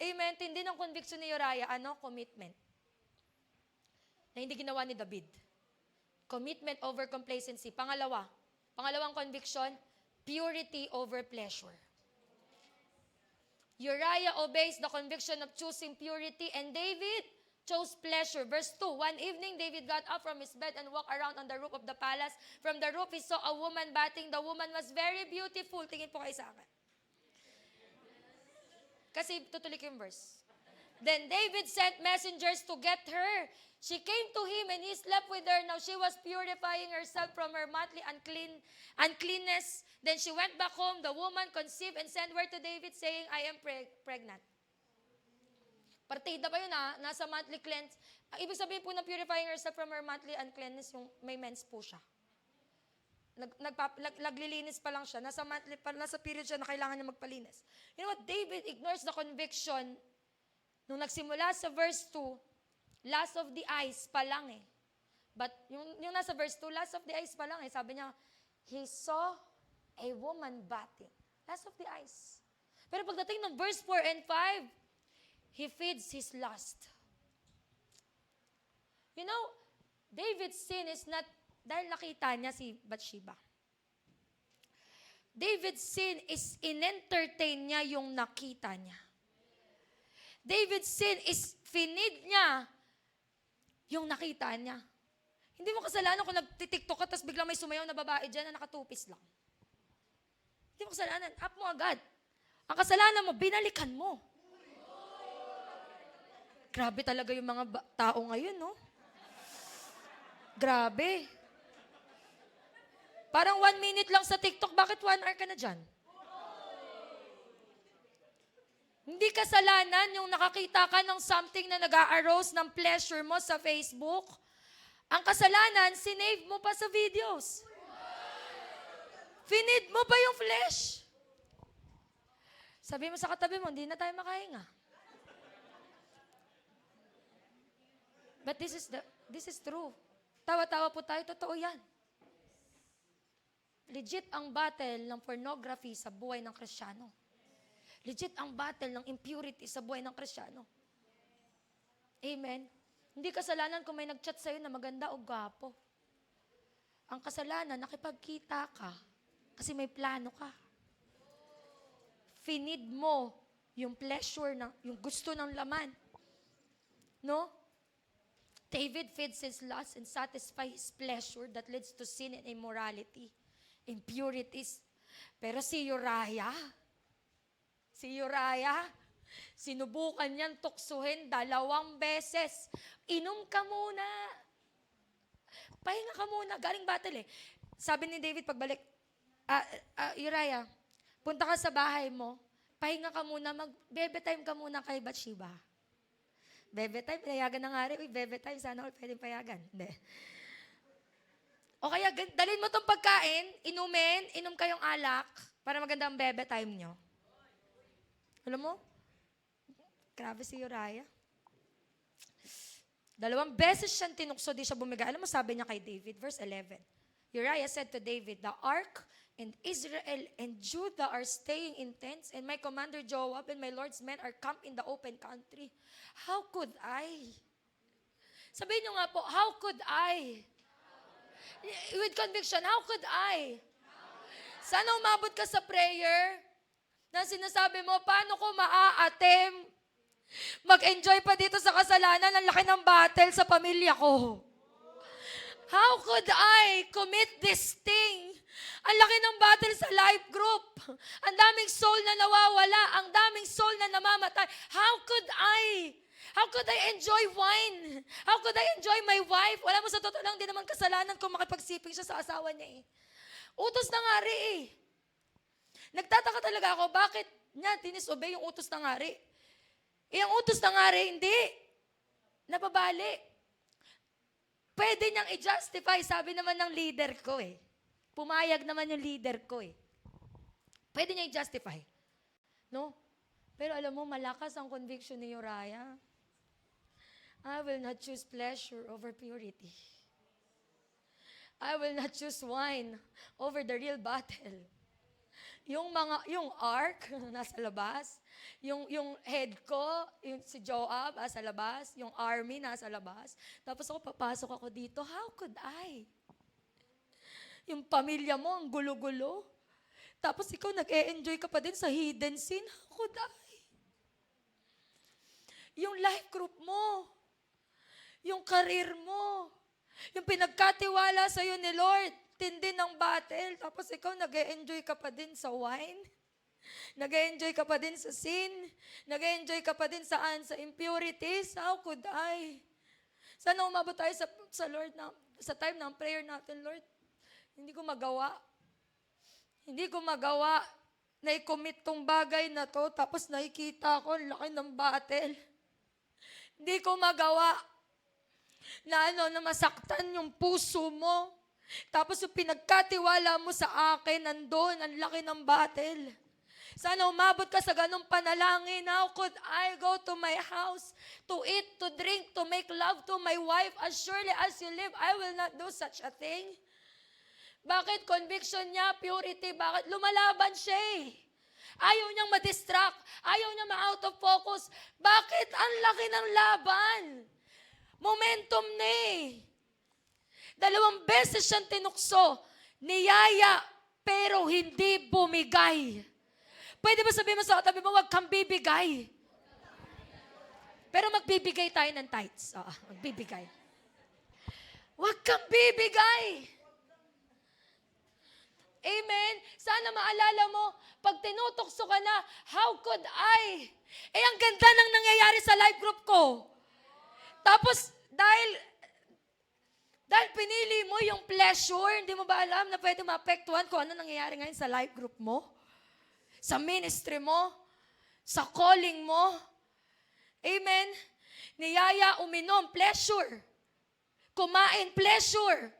Amen. Tindi ng conviction ni Uriah, commitment. Na hindi ginawa ni David. Commitment over complacency. Pangalawang conviction, purity over pleasure. Uriah obeys the conviction of choosing purity, and David chose pleasure. Verse 2, one evening, David got up from his bed and walked around on the roof of the palace. From the roof, he saw a woman bathing. The woman was very beautiful. Tingin po kayo sa akin. Kasi tutuloy ko yung verse. Then David sent messengers to get her. She came to him and he slept with her. Now she was purifying herself from her monthly uncleanness. Then she went back home. The woman conceived and sent word to David saying, I am pregnant. Partida ba yun nasa monthly cleanse. Ang ibig sabihin po ng purifying herself from her monthly uncleanness, yung may mens po siya. Naglilinis pa lang siya. Nasa period siya na kailangan niya magpalinis. You know what? David ignores the conviction. Nung nagsimula sa verse 2, last of the eyes pa lang eh. But yung nasa verse 2, last of the eyes pa lang eh. Sabi niya, he saw a woman bathing. Last of the eyes. Pero pagdating ng verse 4 and 5, he feeds his lust. You know, David's sin is not dahil nakita niya si Bathsheba. David's sin is in-entertain niya yung nakita niya. David's sin is finid niya yung nakita niya. Hindi mo kasalanan kung nagtitiktok ka tapos biglang may sumayaw na babae dyan na nakatupis lang. Hindi mo kasalanan. Up mo agad. Ang kasalanan mo, binalikan mo. Grabe talaga yung mga tao ngayon, no? Grabe. Parang 1 minute lang sa TikTok, bakit 1 hour ka na dyan? Hindi kasalanan yung nakakita ka ng something na nag-a-arouse ng pleasure mo sa Facebook. Ang kasalanan, sinave mo pa sa videos. Finid mo pa yung flesh. Sabi mo sa katabi mo, hindi na tayo makahinga. But this is true. Tawa-tawa po tayo, totoo yan. Legit ang battle ng pornography sa buhay ng Kristiyano. Legit ang battle ng impurity sa buhay ng Kristiyano. Amen? Hindi kasalanan kung may nag-chat sa'yo na maganda o gwapo. Ang kasalanan, nakipagkita ka kasi may plano ka. Finid mo yung pleasure, yung gusto ng laman. No? David feeds his lust and satisfies his pleasure that leads to sin and immorality, impurities. Pero si Uriah, Sinubukan niyang tuksuhin 2 beses. Inom ka muna. Pahinga ka muna. Galing battle eh. Sabi ni David pagbalik, Uriah, punta ka sa bahay mo. Pahinga ka muna. Mag-bebe time ka muna kay Bathsheba. Bebe time, payagan na nga rin. Uy, bebe time, sana all pwedeng payagan. Hindi. O kaya, dalhin mo tong pagkain, inom kayong alak, para maganda ang bebe time nyo. Alam mo? Grabe si Uriah. 2 beses siyang tinukso, di siya bumigay. Alam mo, sabi niya kay David, verse 11. Uriah said to David, the ark and Israel and Judah are staying in tents, and my commander Joab and my Lord's men are camped in the open country. How could I? Sabihin niyo nga po, how could I? With conviction, how could I? Sana umabot ka sa prayer na sinasabi mo, paano ko maa-attempt mag-enjoy pa dito sa kasalanan, ang laki ng battle sa pamilya ko. How could I commit this thing? Ang laki ng battle sa life group. Ang daming soul na nawawala. Ang daming soul na namamatay. How could I? How could I enjoy wine? How could I enjoy my wife? Wala mo sa totoo lang, di naman kasalanan kung makipagsiping siya sa asawa niya eh. Utos ng hari eh. Nagtataka talaga ako, bakit niya disobey yung utos ng hari? Eh, ang utos ng hari, hindi. Napabali. Pwede niyang i-justify, sabi naman ng leader ko eh. Pumayag naman yung leader ko eh. Pwede niya i-justify. No? Pero alam mo, malakas ang conviction ni Uriah. I will not choose pleasure over purity. I will not choose wine over the real battle. Yung ark, nasa labas. Yung head ko, yung si Joab, nasa labas. Yung army, nasa labas. Tapos papasok ako dito, how could I? Yung pamilya mo, ang gulo-gulo. Tapos ikaw nag-e-enjoy ka pa din sa hidden sin, how could I? Yung life group mo, yung career mo, yung pinagkatiwala sa'yo ni Lord, tindi ng battle, tapos ikaw nag-e-enjoy ka pa din sa wine, nag-e-enjoy ka pa din sa sin, nag-e-enjoy ka pa din saan? Sa impurities, how could I? Sana umabot tayo sa Lord sa time ng prayer natin, Lord, hindi ko magawa. Hindi ko magawa na i-commit tong bagay na to, tapos nakikita ko, laki ng battle. Hindi ko magawa na na masaktan yung puso mo. Tapos yung pinagkatiwala mo sa akin, nandun, ang laki ng battle. Sana umabot ka sa ganong panalangin. How could I go to my house to eat, to drink, to make love to my wife? As surely as you live, I will not do such a thing. Bakit? Conviction niya, purity. Bakit? Lumalaban siya eh. Ayaw niyang ma-distract. Ayaw niya ma-out of focus. Bakit? Ang laki ng laban. Momentum na eh. 2 beses siyang tinukso, niyaya, pero hindi bumigay. Pwede ba sabihin mo sa katabi mo, huwag kang bibigay. Pero magbibigay tayo ng tithes. Oo, magbibigay. Huwag kang bibigay. Amen? Sana maalala mo, pag tinutokso ka na, how could I? Eh, ang ganda nang nangyayari sa life group ko. Tapos, dahil pinili mo yung pleasure, hindi mo ba alam na pwede maapektuhan kung ano nangyayari ngayon sa life group mo? Sa ministry mo? Sa calling mo? Amen? Niyaya, uminom, pleasure. Kumain, pleasure.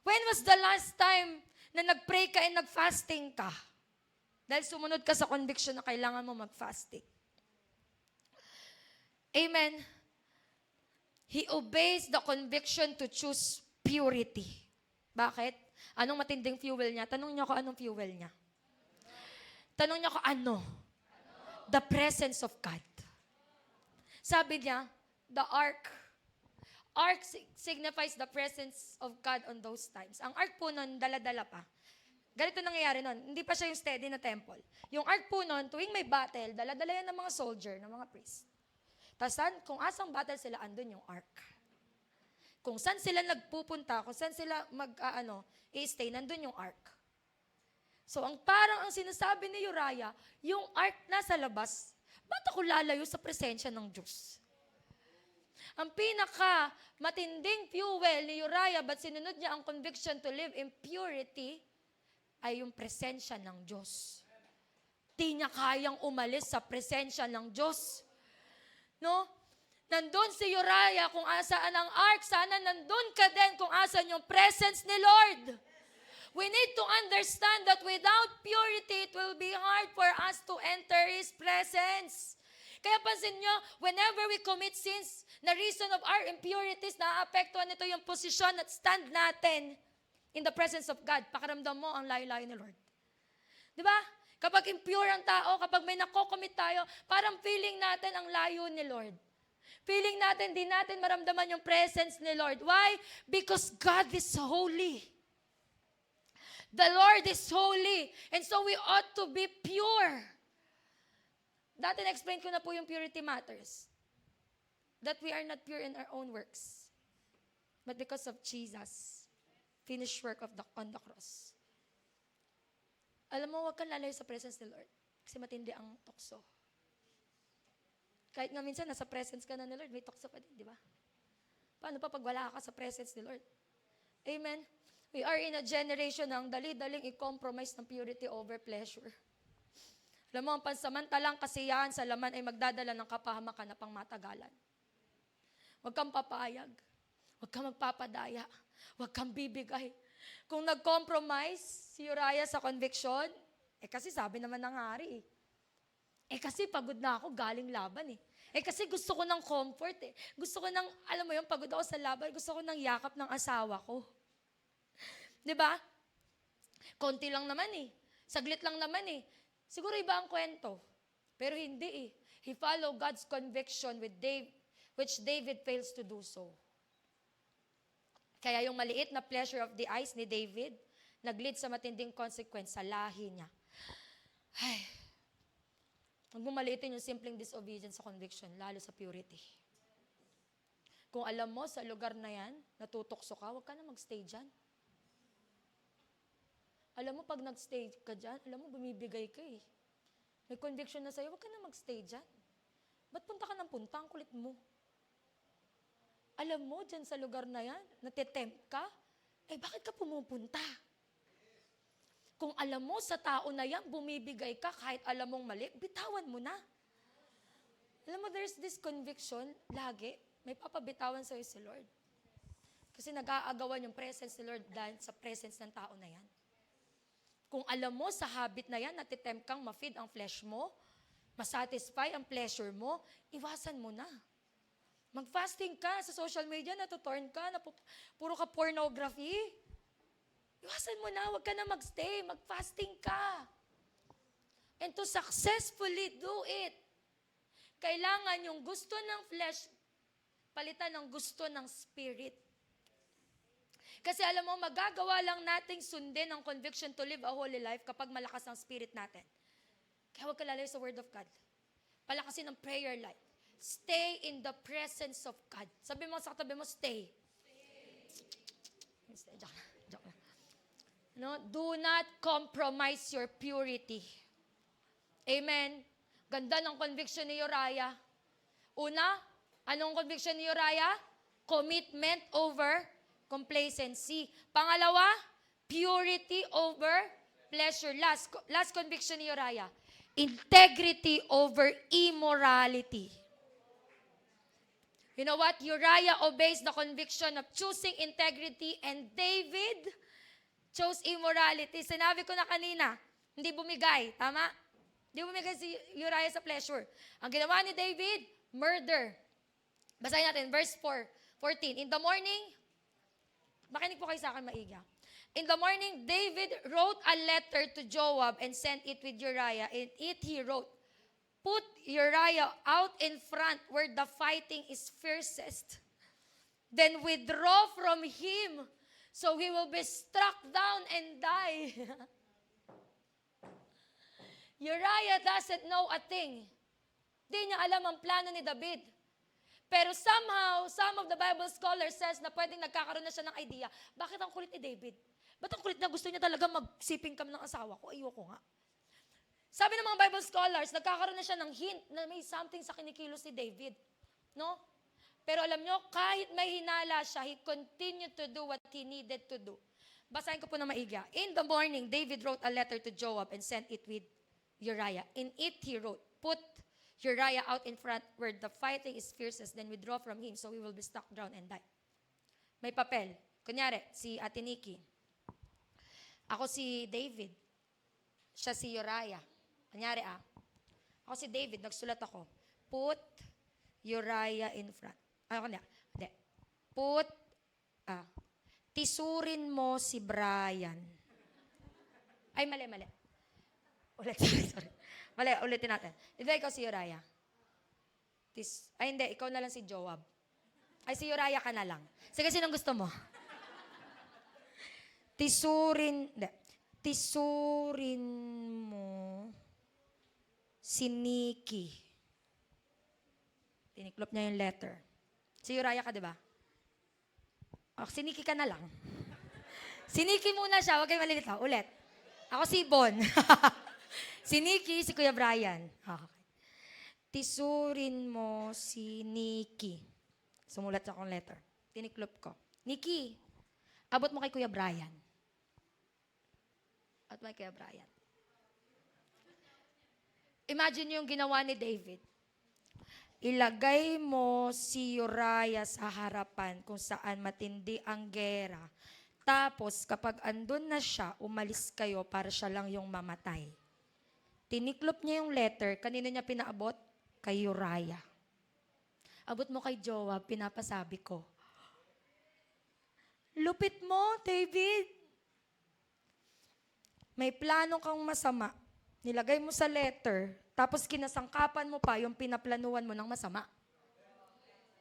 When was the last time na nag-pray ka and nag-fasting ka? Dahil sumunod ka sa conviction na kailangan mo mag-fasting. Amen? He obeys the conviction to choose purity. Bakit? Anong matinding fuel niya? Tanong niya ko anong fuel niya. Tanong niya ko ano? The presence of God. Sabi niya, the ark. Ark signifies the presence of God on those times. Ang ark po nun, dala-dala pa. Ganito nangyayari nun. Hindi pa siya yung steady na temple. Yung ark po nun, tuwing may battle, dala-dala yan ng mga soldier, ng mga priest. Tapos kung asang battle sila, andun yung ark. Kung saan sila nagpupunta, kung saan sila i-stay, nandun yung ark. So, parang ang sinasabi ni Uriah, yung ark nasa labas. Ba't ako lalayo sa presensya ng Diyos? Ang pinaka matinding fuel ni Uriah, ba't sinunod niya ang conviction to live in purity, ay yung presensya ng Diyos. Di niya kayang umalis sa presensya ng Diyos. No? Nandun si Uriah kung asaan ang ark, sana nandun ka din kung asan yung presence ni Lord. We need to understand that without purity, it will be hard for us to enter His presence. Kaya pansin nyo, whenever we commit sins, na reason of our impurities, naaapektuhan nito yung posisyon at stand natin in the presence of God. Pakiramdam mo ang layo-layo ni Lord. Di ba? Kapag impure ang tao, kapag may nakocommit tayo, parang feeling natin ang layo ni Lord. Feeling natin, di natin maramdaman yung presence ni Lord. Why? Because God is holy. The Lord is holy. And so we ought to be pure. Dati na-explain ko na po yung purity matters. That we are not pure in our own works. But because of Jesus' finished work on the cross. Alam mo, huwag kang lalayo sa presence ni Lord. Kasi matindi ang tukso. Kahit nga minsan, nasa presence ka na ni Lord, may tukso pa din, di ba? Paano pa pag wala ka sa presence ni Lord? Amen? We are in a generation ng dali-daling i-compromise ng purity over pleasure. Alam mo, ang pansamantalang kasiyahan sa laman ay magdadala ng kapahamakan na pangmatagalan. Huwag kang papayag. Huwag kang magpapadaya. Huwag kang bibigay. Kung nag-compromise si Uriah sa conviction, kasi sabi naman ng hari kasi pagod na ako, galing laban kasi gusto ko ng comfort Gusto ko ng, alam mo yung pagod ako sa laban, gusto ko ng yakap ng asawa ko. Diba? Konti lang naman Saglit lang naman Siguro iba ang kwento. Pero hindi He followed God's conviction which David fails to do so. Kaya yung maliit na pleasure of the eyes ni David, nag-lead sa matinding consequence sa lahi niya. Huwag mo maliitin yung simpleng disobedience sa conviction, lalo sa purity. Kung alam mo sa lugar na yan, natutokso ka, huwag ka na magstay dyan. Alam mo, pag nagstay ka dyan, alam mo, bumibigay ka May conviction na sa'yo, huwag ka na magstay dyan. Ba't punta ka ng punta? Ang kulit mo. Alam mo, dyan sa lugar na yan, natitempt ka, bakit ka pumupunta? Kung alam mo sa tao na yan, bumibigay ka kahit alam mong mali, bitawan mo na. Alam mo, there's this conviction, lagi, may papabitawan sa'yo si Lord. Kasi nag-aagawan yung presence ni Lord dahil sa presence ng tao na yan. Kung alam mo sa habit na yan, natitempt kang ma-feed ang flesh mo, masatisfy ang pleasure mo, iwasan mo na. Mag-fasting ka sa social media, natutorn ka, puro ka pornography. Iwasan mo na, huwag ka na magstay, mag-fasting ka. And to successfully do it, kailangan yung gusto ng flesh, palitan ng gusto ng spirit. Kasi alam mo, magagawa lang nating sundin ang conviction to live a holy life kapag malakas ang spirit natin. Kaya huwag ka lalayo sa Word of God. Palakasin ang prayer life. Stay in the presence of God. Sabi mo sa katabi mo, stay. Stay. Joke lang. No? Do not compromise your purity. Amen. Ganda ng conviction ni Uriah. Una, anong conviction ni Uriah? Commitment over complacency. Pangalawa, purity over pleasure. Last conviction ni Uriah. Integrity over immorality. You know what? Uriah obeys the conviction of choosing integrity and David chose immorality. Sinabi ko na kanina, hindi bumigay. Tama? Hindi bumigay si Uriah sa pleasure. Ang ginawa ni David, murder. Basahin natin, verse 14. In the morning, makinig po kayo sa akin maiga. In the morning, David wrote a letter to Joab and sent it with Uriah. In it he wrote, put Uriah out in front where the fighting is fiercest. Then withdraw from him so he will be struck down and die. Uriah doesn't know a thing. Di niya alam ang plano ni David. Pero somehow, some of the Bible scholars says na pwedeng nagkakaroon na siya ng idea. Bakit ang kulit ni David? Ba't ang kulit na gusto niya talaga magsiping kami ng asawa ko? Ayoko nga. Sabi ng mga Bible scholars, nagkakaroon na siya ng hint na may something sa kinikilos ni David. No? Pero alam nyo, kahit may hinala siya, he continued to do what he needed to do. Basahin ko po na maiga. In the morning, David wrote a letter to Joab and sent it with Uriah. In it, he wrote, put Uriah out in front where the fighting is fiercest, then withdraw from him so he will be struck down and die. May papel. Kunyari, si Ate Nikki. Ako si David. Siya si Uriah. Kunyari ako si David, nagsulat ako. Put Uriah in front. Ano kanya? Hindi. Put, tisurin mo si Brian. Ay, mali. Ulit, sorry. Mali, ulitin natin. Hindi, ikaw si Uriah. Hindi, ikaw na lang si Joab. Ay, si Uriah ka na lang. Sige, sinong gusto mo? Tisurin mo si Nikki. Tiniklop niya yung letter. Si Uriah ka, di ba? Si Nikki ka na lang. Si Nikki muna siya, huwag kayo malilito. Ulit. Ako si Bon. Si Nikki, si Kuya Brian. Okay. Tisurin mo si Nikki. Sumulat akong letter. Tiniklop ko. Nikki, abot mo kay Kuya Brian. At may Kuya Brian. Imagine yung ginawa ni David. Ilagay mo si Uriah sa harapan kung saan matindi ang gera. Tapos, kapag andun na siya, umalis kayo para siya lang yung mamatay. Tiniklop niya yung letter. Kanino niya pinaabot? Kay Uriah. Abot mo kay Joab, pinapasabi ko. Lupit mo, David. May plano kang masama. Nilagay mo sa letter, tapos kinasangkapan mo pa yung pinaplanuhan mo ng masama.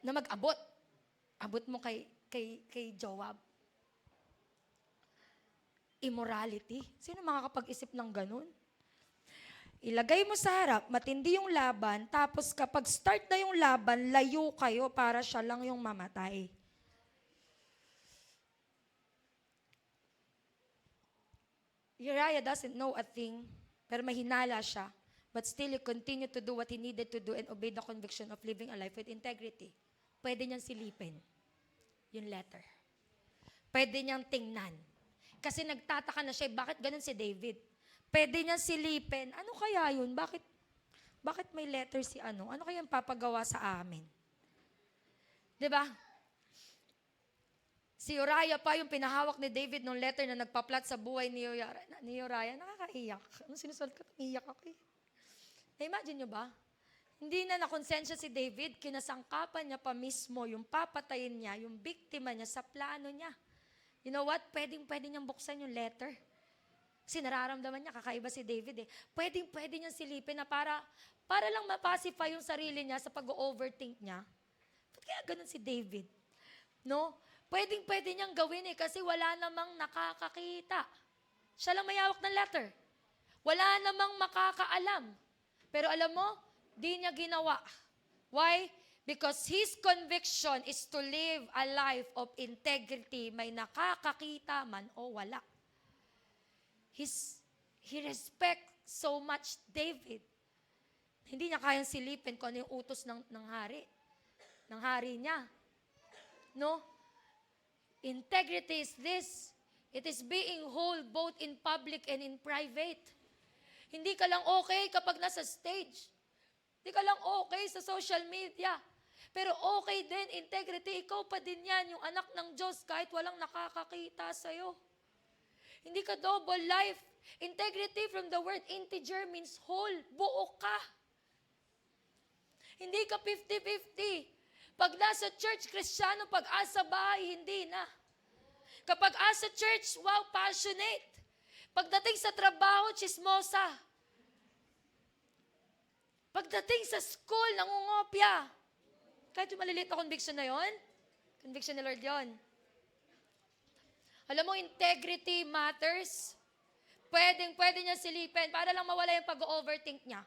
Na mag-abot. Abot mo kay Joab. Immorality. Sino makakapag-isip ng ganun? Ilagay mo sa harap, matindi yung laban, tapos kapag start na yung laban, layo kayo para siya lang yung mamatay. Uriah doesn't know a thing, pero may hinala siya. But still, he continued to do what he needed to do and obey the conviction of living a life with integrity. Pwede niyang silipin yung letter. Pwede niyang tingnan. Kasi nagtataka na siya, bakit ganun si David? Pwede niyang silipin. Ano kaya yun? Bakit may letter si ano? Ano kaya yung papagawa sa amin? Diba? Si Uriah pa yung pinahawak ni David nung letter na nagpaplat sa buhay ni Uriah. Nakakaiyak. Ano sinusulat ko? Iyak ako eh. Na-imagine nyo ba? Hindi na nakonsensya si David, kinasangkapan niya pa mismo yung papatayin niya, yung biktima niya sa plano niya. You know what? Pwede niyang buksan yung letter. Kasi nararamdaman niya, kakaiba si David eh. Pwede niyang silipin na para lang mapacify yung sarili niya sa pag-overthink niya. Ba't kaya ganun si David? No? Pwede niyang gawin eh kasi wala namang nakakakita. Siya lang may hawak ng letter. Wala namang makakaalam. Pero alam mo, di niya ginawa. Why? Because his conviction is to live a life of integrity, may nakakakita man o wala. He respect so much David. Hindi niya kayang silipin kung ano yung utos ng hari. Ng hari niya. No? Integrity is this. It is being whole both in public and in private. Hindi ka lang okay kapag nasa stage. Hindi ka lang okay sa social media. Pero okay din, integrity, ikaw pa din yan, yung anak ng Diyos kahit walang nakakakita sa'yo. Hindi ka double life. Integrity from the word integer means whole, buo ka. Hindi ka 50-50. Pag nasa church, Kristiyano, pag asa bahay, hindi na. Kapag asa church, wow, passionate. Pagdating sa trabaho, chismosa. Pagdating sa school, nangungopya. Kahit yung maliliit na conviction na yon, conviction ni Lord yon. Alam mo, integrity matters. Pwede niya silipin para lang mawala yung pag-overthink niya.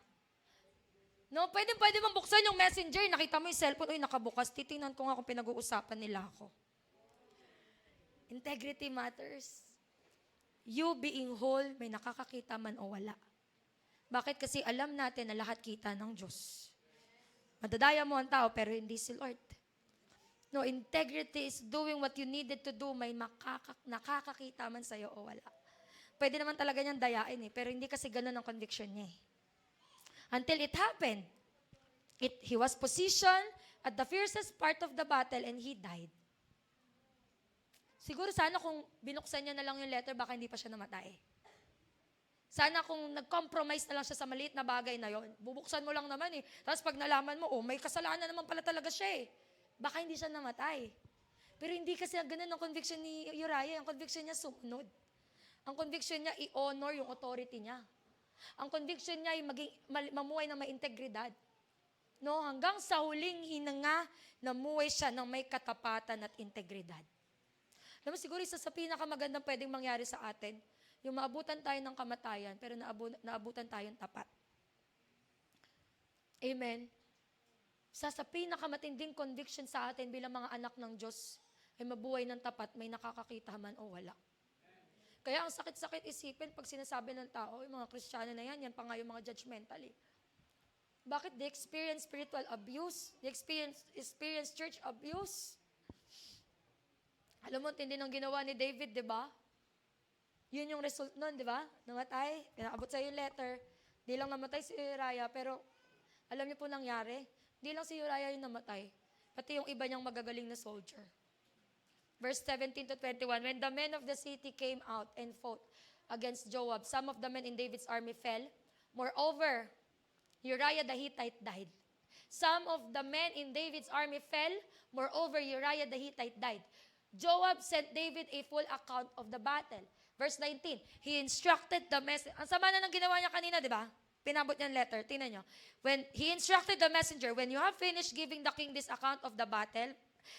No, pwede mong buksan yung messenger, nakita mo yung cellphone, uy, nakabukas, titingnan ko nga kung pinag-uusapan nila ako. Integrity matters. You being whole, may nakakakita man o wala. Bakit? Kasi alam natin na lahat kita ng Diyos. Madadaya mo ang tao, pero hindi si Lord. No, integrity is doing what you needed to do, may nakakakita man sa'yo o wala. Pwede naman talaga niyang dayain pero hindi kasi ganun ang conviction niya Until it happened, he was positioned at the fiercest part of the battle and he died. Siguro sana kung binuksan niya na lang yung letter, baka hindi pa siya namatay. Sana kung nag-compromise na lang siya sa maliit na bagay na yon, bubuksan mo lang naman Tapos pag nalaman mo, may kasalanan naman pala talaga siya Baka hindi siya namatay. Pero hindi kasi ganun ang conviction ni Uriah. Ang conviction niya sumunod. Ang conviction niya i-honor yung authority niya. Ang conviction niya ay mamuhay ng may integridad. No, hanggang sa huling hinanga, namuhay siya ng may katapatan at integridad. Alam mo, siguro isa sa pinakamagandang pwedeng mangyari sa atin, yung maabutan tayo ng kamatayan, pero naabutan tayong tapat. Amen. Sa pinakamatinding conviction sa atin bilang mga anak ng Diyos, ay mabuhay ng tapat, may nakakakita man o wala. Kaya ang sakit-sakit isipin pag sinasabi ng tao, yung mga Kristiyano na yan pa nga yung mga judgmental Bakit? They experience spiritual abuse. They experience church abuse. Alam mo, tindi ng ginawa ni David, di ba? Yun yung result nun, di ba? Namatay, pinakabot sa yung letter. Di lang namatay si Uriah, pero alam niyo po nangyari? Di lang si Uriah yung namatay, pati yung iba niyang magagaling na soldier. Verse 17 to 21, when the men of the city came out and fought against Joab, some of the men in David's army fell. Moreover, Uriah the Hittite died. Some of the men in David's army fell. Moreover, Uriah the Hittite died. Joab sent David a full account of the battle. Verse 19, he instructed the messenger. Ang sama na ng ginawa niya kanina, di ba? Pinabot niya letter. Tingnan niyo. When he instructed the messenger, when you have finished giving the king this account of the battle,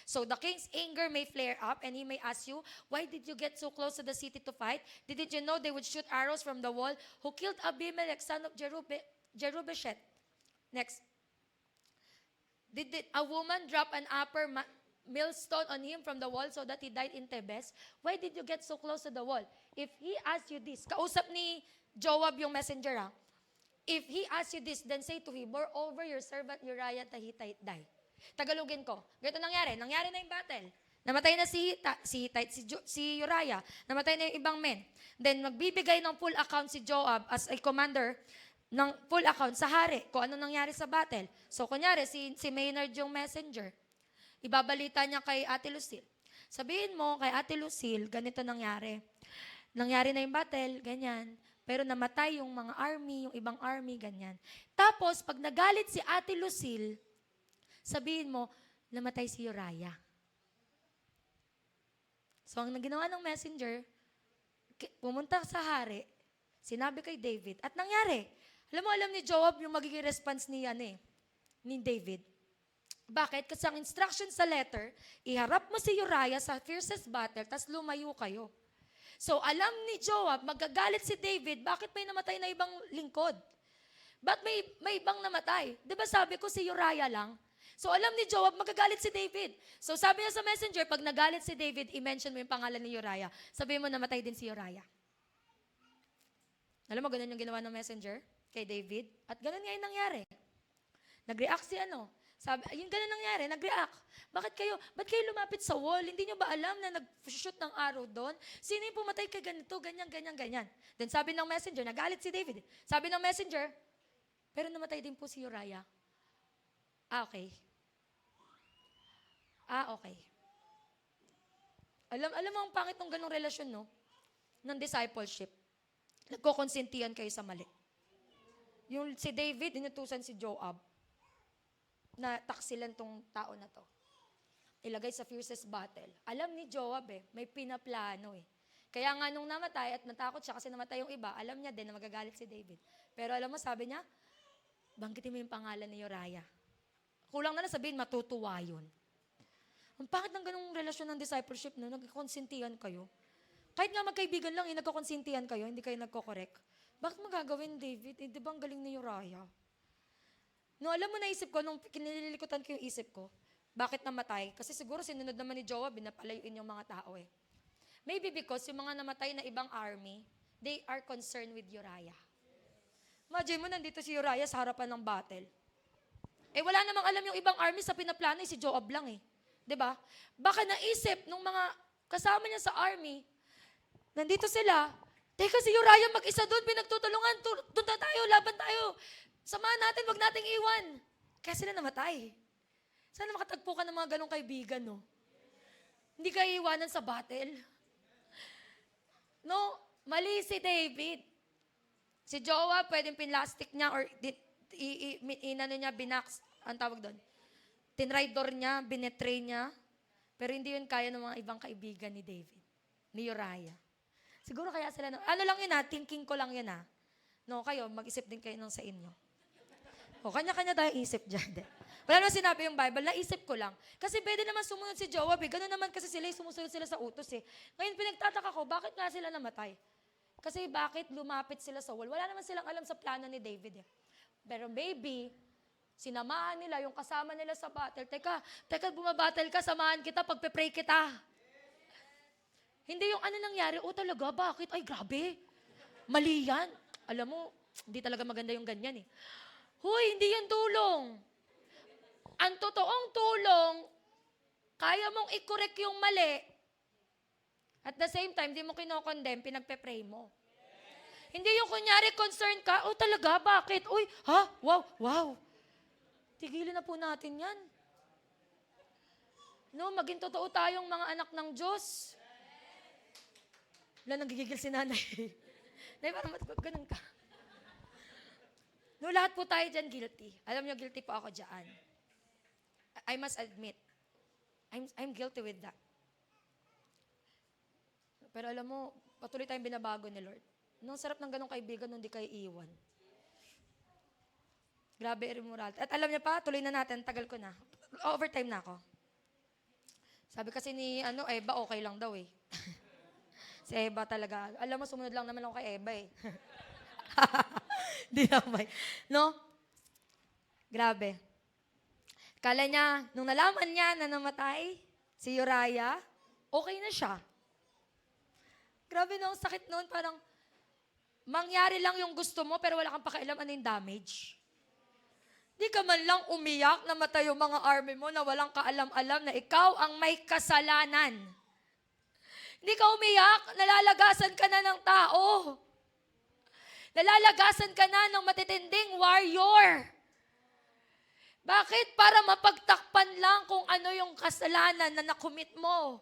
so the king's anger may flare up and he may ask you, why did you get so close to the city to fight? Didn't you know they would shoot arrows from the wall? Who killed Abimelech, son of Jerubesheth? Next. Did a woman drop an upper millstone on him from the wall so that he died in Tebes? Why did you get so close to the wall? If he asked you this, kausap ni Joab yung messenger If he asks you this, then say to him, moreover, your servant Uriah the Hittite died. Tagalogin ko. Ganito nangyari. Nangyari na yung battle. Namatay na si Uriah. Namatay na yung ibang men. Then, magbibigay ng full account si Joab as a commander ng full account sa hari kung ano nangyari sa battle. So, kunyari, si Maynard yung messenger. Ibabalita niya kay Ate Lucille. Sabihin mo kay Ate Lucille, ganito nangyari. Nangyari na yung battle, ganyan. Pero namatay yung mga army, yung ibang army, ganyan. Tapos, pag nagalit si Ate Lucille, sabihin mo, namatay si Uriah. So, ang ginawa ng messenger, pumunta sa hari, sinabi kay David, at nangyari. Alam ni Joab yung magiging response ni David. Bakit? Kasi ang instruction sa letter, iharap mo si Uriah sa fiercest battle, tas lumayo kayo. So, alam ni Joab, magagalit si David, bakit may namatay na ibang lingkod? Ba't may ibang namatay? Di ba sabi ko si Uriah lang? So, alam ni Joab, magagalit si David. So, sabi niya sa messenger, pag nagalit si David, i-mention mo yung pangalan ni Uriah. Sabihin mo, namatay din si Uriah. Alam mo, ganun yung ginawa ng messenger kay David? At ganun nga yung nangyari. Nag-react si Sabi, yung ganun nangyari, nag-react. Ba't kayo lumapit sa wall? Hindi nyo ba alam na nag-shoot ng arrow doon? Sino yung pumatay kay ganito, ganyan? Then sabi ng messenger, nagalit si David. Sabi ng messenger, pero namatay din po si Uriah. Okay. Okay. Alam mo ang pangit ng ganung relasyon, no? Ng discipleship. Nagkokonsentihan kayo sa mali. Yung si David, inutusan si Joab na taksilan tong tao na to. Ilagay sa fiercest battle. Alam ni Joab may pinaplano Kaya nga nung namatay at natakot siya kasi namatay yung iba, alam niya din na magagalit si David. Pero alam mo, sabi niya, banggitin mo yung pangalan ni Uriah. Kulang na sabihin, matutuwa yun. Ang pangit ng ganung relasyon ng discipleship, no? Nagkakonsentihan kayo. Kahit nga magkaibigan lang, nagkakonsentihan kayo, hindi kayo nagko-correct. Bakit magagawin, David? Di ba ang galing ni Uriah? No, alam mo, naisip ko, nung kinililikutan ko yung isip ko, bakit namatay? Kasi siguro sinunod naman ni Joab, napalayuin yung mga tao Maybe because yung mga namatay na ibang army, they are concerned with Uriah. Imagine mo, nandito si Uriah sa harapan ng battle. Eh, wala namang alam yung ibang army sa pinaplano, si Joab lang eh. 'Di ba? Baka naisip nung mga kasama niya sa army, nandito sila, teka si Uriah mag-isa doon, pinagtutulungan, doon tayo, laban tayo. Samahan natin, wag nating iwan. Kaya sila namatay. Sana makatagpo ka ng mga ganong kaibigan, no? Hindi ka iiwanan sa battle. No, mali si David. Si Joab, pwedeng pinlastic niya or inano niya, ang tawag doon. Tinraidor niya, binetray niya. Pero hindi yun kaya ng mga ibang kaibigan ni David, ni Uriah. Siguro kaya sila, ano lang yun thinking ko lang yun No, kayo, mag-isip din kayo ng sa inyo. O, kanya-kanya tayo isip dyan. Wala naman sinabi yung Bible, naisip ko lang. Kasi pwede naman sumunod si Joab Ganun naman kasi sila, sumusunod sila sa utos Ngayon, pinagtataka ko, bakit nga sila namatay? Kasi bakit lumapit sila sa wall? Wala naman silang alam sa plano ni David Pero maybe, sinamahan nila yung kasama nila sa battle. Teka, bumabattle ka, samahan kita, pagpe-pray kita. Hindi yung ano nangyari, talaga, bakit? Ay, grabe. Mali yan. Alam mo, hindi talaga maganda yung ganyan Huy, hindi yan tulong. Ang totoong tulong, kaya mong i-correct yung mali. At the same time, di mo kinokondemn, pinagpe-pray mo. Hindi yung kunyari concerned ka, talaga, bakit? Uy, wow. Tigilin na po natin yan. No, maging totoo tayong mga anak ng Diyos. Wala, nanggigigil si nanay. Nay, parang ganun ka. No, lahat po tayo dyan guilty. Alam niyo, guilty po ako dyan. I must admit, I'm guilty with that. Pero alam mo, patuloy tayong binabago ni Lord. Nung sarap ng ganong kaibigan, nung di kayo iwan. Grabe, immorality. At alam niyo pa, tuloy na natin, tagal ko na. Overtime na ako. Sabi kasi ni Eva, okay lang daw Si Eva talaga. Alam mo, sumunod lang naman ako kay Eva Di naman. No? Grabe. Kala niya, nung nalaman niya na namatay si Uriah, okay na siya. Grabe no, sakit noon. Parang, mangyari lang yung gusto mo, pero wala kang pakialam ano yung damage. Di ka man lang umiyak, namatay yung mga army mo na walang kaalam-alam na ikaw ang may kasalanan. Hindi ka umiyak, nalalagasan ka na ng tao. Nalalagasan ka na ng matitinding warrior. Bakit? Para mapagtakpan lang kung ano yung kasalanan na nakumit mo.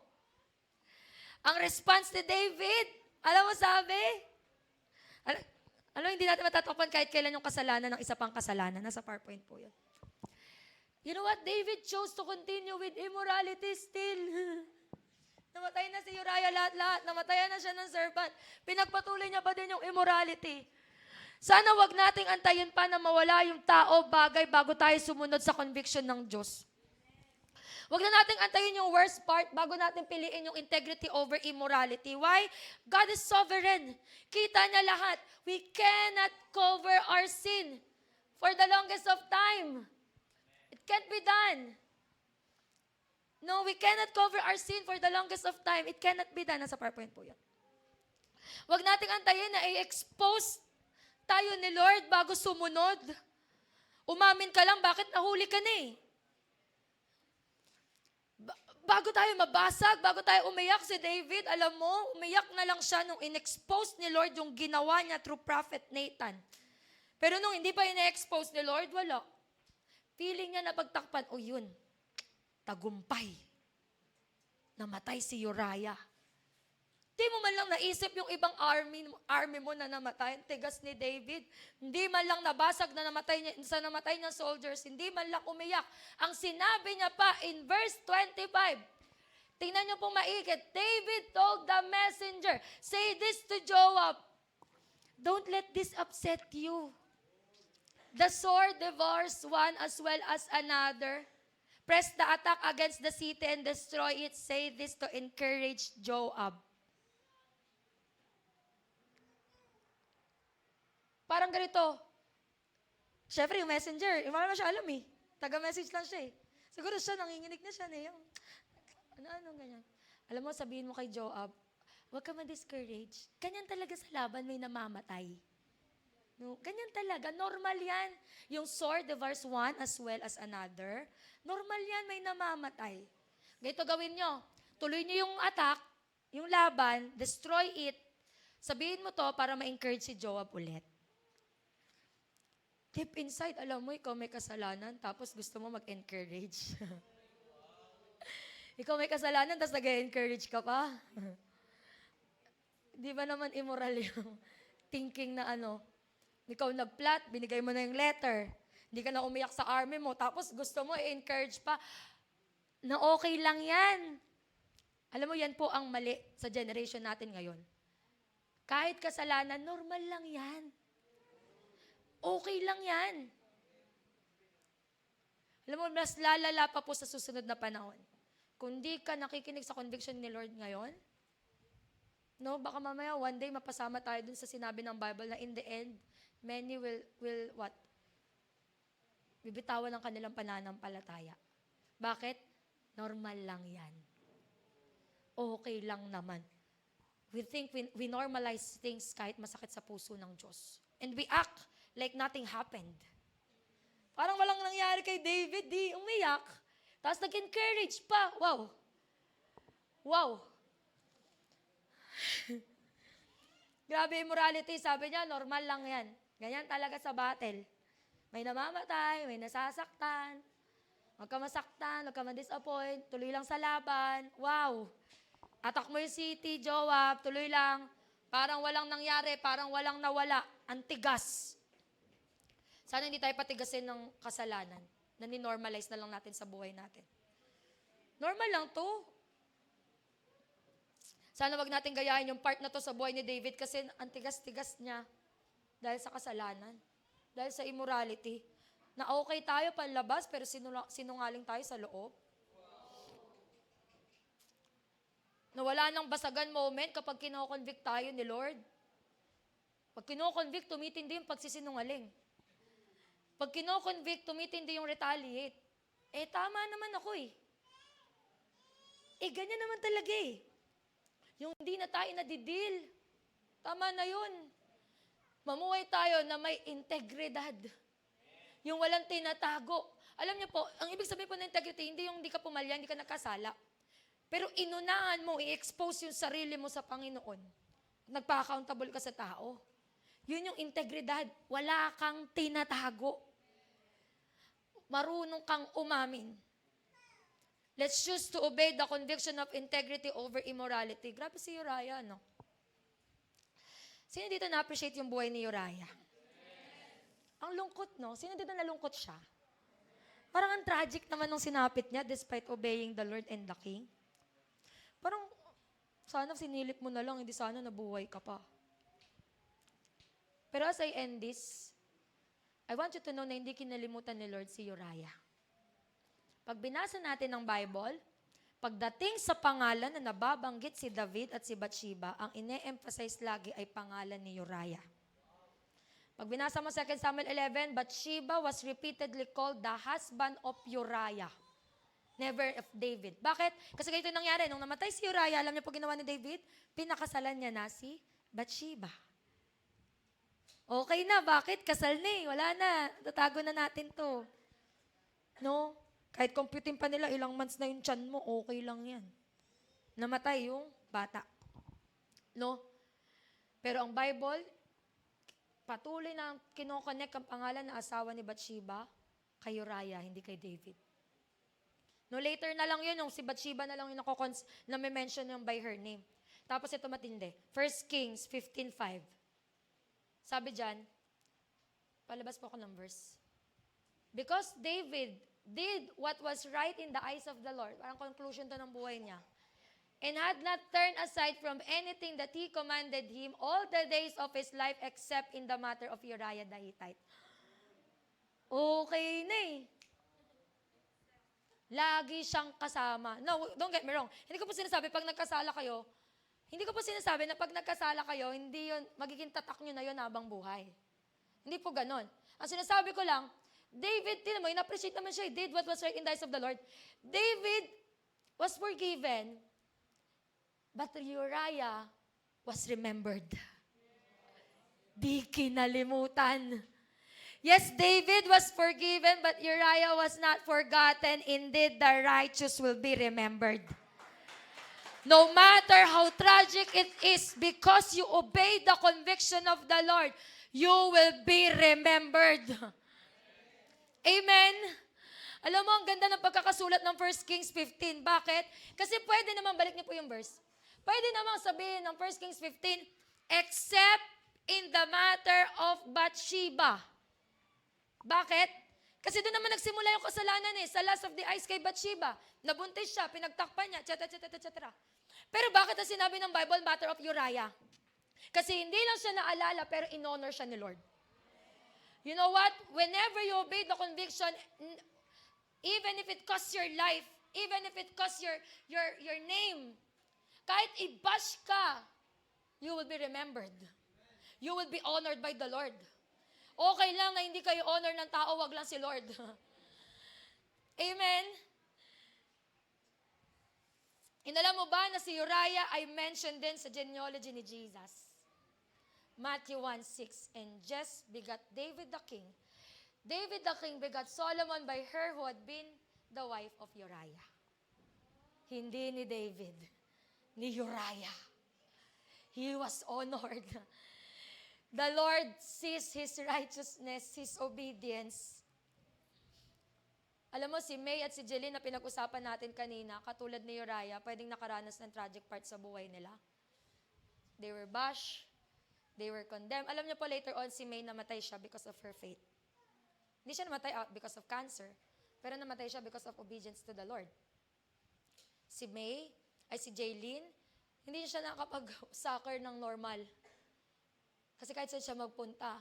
Ang response ni David, alam mo sabi? Hindi natin matatakpan kahit kailan yung kasalanan ng isa pang kasalanan. Nasa PowerPoint po yun. You know what? David chose to continue with immorality still. Namatay na si Uriah lahat-lahat. Namatayan na siya ng servant. Pinagpatuloy niya pa din yung immorality. Sana wag nating antayin pa na mawala yung tao, bagay, bago tayo sumunod sa conviction ng Diyos. Wag na nating antayin yung worst part bago natin piliin yung integrity over immorality. Why? God is sovereign. Kita niya lahat. We cannot cover our sin for the longest of time. It can't be done. No, we cannot cover our sin for the longest of time. It cannot be done. Nasa PowerPoint po yan. Wag nating antayin na i-expose tayo ni Lord bago sumunod. Umamin ka lang, bakit nahuli ka na bago tayo mabasag, bago tayo umiyak si David, alam mo, umiyak na lang siya nung in-expose ni Lord yung ginawa niya through Prophet Nathan. Pero nung hindi pa in-expose ni Lord, wala. Feeling niya na pagtakpan, yun, tagumpay. Namatay si Uriah. Hindi mo man lang naisip yung ibang army mo na namatay, tigas ni David. Hindi man lang nabasag na namatay niya soldiers. Hindi man lang umiyak. Ang sinabi niya pa in verse 25, tingnan niyo pong maigit. David told the messenger, say this to Joab, don't let this upset you. The sword devours one as well as another. Press the attack against the city and destroy it. Say this to encourage Joab. Parang ganito. Siyempre, yung messenger, wala na siya alam Taga-message lang siya Siguro siya, nanginginig na siya Ano, ganyan. Alam mo, sabihin mo kay Joab, huwag ka ma-discourage. Ganyan talaga sa laban, may namamatay. No, ganyan talaga. Normal yan. Yung sword devours one as well as another. Normal yan, may namamatay. Ganito gawin nyo. Tuloy nyo yung attack, yung laban, destroy it. Sabihin mo to para ma-encourage si Joab ulit. Deep inside, alam mo, ikaw may kasalanan, tapos gusto mo mag-encourage. Ikaw may kasalanan, tapos nag-encourage ka pa. Di ba naman immoral yung thinking na ikaw nag-plot, binigay mo na yung letter. Hindi ka na umiyak sa army mo, tapos gusto mo i-encourage pa na okay lang yan. Alam mo, yan po ang mali sa generation natin ngayon. Kahit kasalanan, normal lang yan. Okay lang yan. Alam mo, mas lalala pa po sa susunod na panahon. Kung di ka nakikinig sa conviction ni Lord ngayon, no, baka mamaya one day mapasama tayo dun sa sinabi ng Bible na in the end, many will what? Bibitawan ng kanilang pananampalataya. Bakit? Normal lang yan. Okay lang naman. We think we normalize things kahit masakit sa puso ng Diyos. And we act like nothing happened. Parang walang nangyari kay David, di umiyak. Tapos nag-encourage pa. Wow. Wow. Grabe immorality. Sabi niya, normal lang yan. Ganyan talaga sa battle. May namamatay, may nasasaktan. Huwag ka masaktan, huwag ka ma-disappoint. Tuloy lang sa laban. Wow. Attack mo yung city, Joab. Tuloy lang. Parang walang nangyari, parang walang nawala. Ang tigas. Sana hindi tayo patigasin ng kasalanan na ni-normalize na lang natin sa buhay natin. Normal lang to. Sana wag natin gayahin yung part na to sa buhay ni David kasi ang tigas-tigas niya dahil sa kasalanan, dahil sa immorality. Na okay tayo panlabas pero sinungaling tayo sa loob. Nawala ng basagan moment kapag kinoconvict tayo ni Lord. Pag kinoconvict, tumitindi yung pagsisinungaling. Pag kinoconvict, tumitindi yung retaliate. Tama naman ako eh. Ganyan naman talaga eh. Yung hindi na tayo nadidil. Tama na yun. Mamuhay tayo na may integridad. Yung walang tinatago. Alam niyo po, ang ibig sabihin po ng integrity, hindi yung hindi ka pumalya, hindi ka nakasala. Pero inunahan mo, i-expose yung sarili mo sa Panginoon. Nagpa-accountable ka sa tao. Yun yung integridad. Wala kang tinatago. Marunong kang umamin. Let's choose to obey the conviction of integrity over immorality. Grabe si Uriah, no? Sino dito na-appreciate yung buhay ni Uriah? Ang lungkot, no? Sino dito nalungkot siya? Parang ang tragic naman nung sinapit niya despite obeying the Lord and the King. Parang, sana sinilip mo na lang, hindi sana nabuhay ka pa. Pero as I end this, I want you to know na hindi kinalimutan ni Lord si Uriah. Pag binasa natin ang Bible, pagdating sa pangalan na nababanggit si David at si Bathsheba, ang ine-emphasize lagi ay pangalan ni Uriah. Pag binasa mo 2 Samuel 11, Bathsheba was repeatedly called the husband of Uriah, never of David. Bakit? Kasi ganito nangyari. Nung namatay si Uriah, alam niyo po ginawa ni David? Pinakasalan niya na si Bathsheba. Okay na, bakit? Kasal na eh. Wala na. Tatago na natin to. No? Kahit computing pa nila, ilang months na yung tiyan mo, okay lang yan. Namatay yung bata. No? Pero ang Bible, patuloy na kinoconnect ang pangalan ng asawa ni Bathsheba kay Uriah, hindi kay David. No, later na lang yun, yung si Bathsheba na lang yung na may mention yung by her name. Tapos ito matindi. 1 Kings 15:5. Sabi dyan, palabas po ako ng verse. Because David did what was right in the eyes of the Lord. Parang conclusion to ng buhay niya. And had not turned aside from anything that he commanded him all the days of his life except in the matter of Uriah the Hittite. Okay na eh. Lagi siyang kasama. No, don't get me wrong. Hindi ko po sinasabi pag nagkasala kayo, hindi ko po sinasabi na pag nagkasala kayo, hindi yun, magiging tatak nyo na yun habang buhay. Hindi po ganon. Ang sinasabi ko lang, David, tinan mo, in-appreciate naman siya, did what was right in the eyes of the Lord. David was forgiven, but Uriah was remembered. di kinalimutan. Yes, David was forgiven, but Uriah was not forgotten. Indeed, the righteous will be remembered. No matter how tragic it is, because you obeyed the conviction of the Lord, you will be remembered. Amen? Alam mo, ang ganda ng pagkakasulat ng 1 Kings 15. Bakit? Kasi pwede naman, balik niyo po yung verse. Pwede naman sabihin ng 1 Kings 15, except in the matter of Bathsheba. Bakit? Kasi doon naman nagsimula yung kasalanan sa last of the eyes kay Bathsheba. Nabuntis siya, pinagtakpan niya, etc. Pero bakit ang sinabi ng Bible, matter of Uriah? Kasi hindi lang siya naalala, pero in-honor siya ni Lord. You know what? Whenever you obey the conviction, even if it costs your life, even if it costs your name, kahit i-bash ka, you will be remembered. You will be honored by the Lord. Okay lang na hindi kayo honor ng tao, wag lang si Lord. Amen? Inalam mo ba na si Uriah ay mentioned din sa genealogy ni Jesus? Matthew 1:6, and Jess begat David the king. David the king begat Solomon by her who had been the wife of Uriah. Hindi ni David, ni Uriah. He was honored. The Lord sees his righteousness, his obedience. Alam mo, si May at si Jeline na pinag-usapan natin kanina, katulad ni Uriah, pwedeng nakaranas ng tragic part sa buhay nila. They were bashed, they were condemned. Alam niyo po, later on, si May namatay siya because of her faith. Hindi siya namatay because of cancer, pero namatay siya because of obedience to the Lord. Si May, si Jaylene, hindi siya nakapag-soccer ng normal. Kasi kahit saan siya magpunta,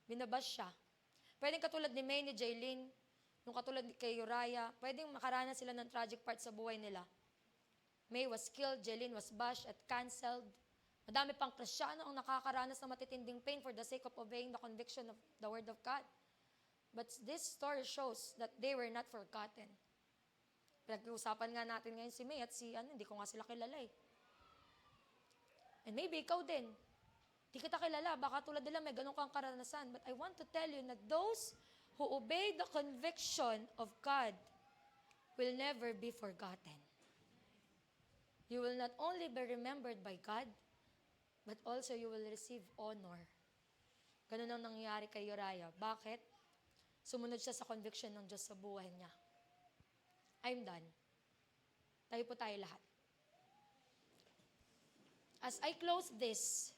binabash siya. Pwedeng katulad ni May, ni Jaylene, yung katulad kay Uriah, pwedeng makaranas sila ng tragic part sa buhay nila. May was killed, Jaylene was bashed at canceled. Madami pang Kristyano ang nakakaranas ng matitinding pain for the sake of obeying the conviction of the Word of God. But this story shows that they were not forgotten. Pinag-uusapan nga natin ngayon si May at hindi ko nga sila kilala eh. And maybe ikaw din. Di kita kilala, baka tulad nila may ganun kang karanasan. But I want to tell you na those who obey the conviction of God will never be forgotten. You will not only be remembered by God, but also you will receive honor. Ganun ang nangyayari kay Uriah. Bakit? Sumunod siya sa conviction ng Diyos sa buhay niya. I'm done. Tayo po tayo lahat. As I close this,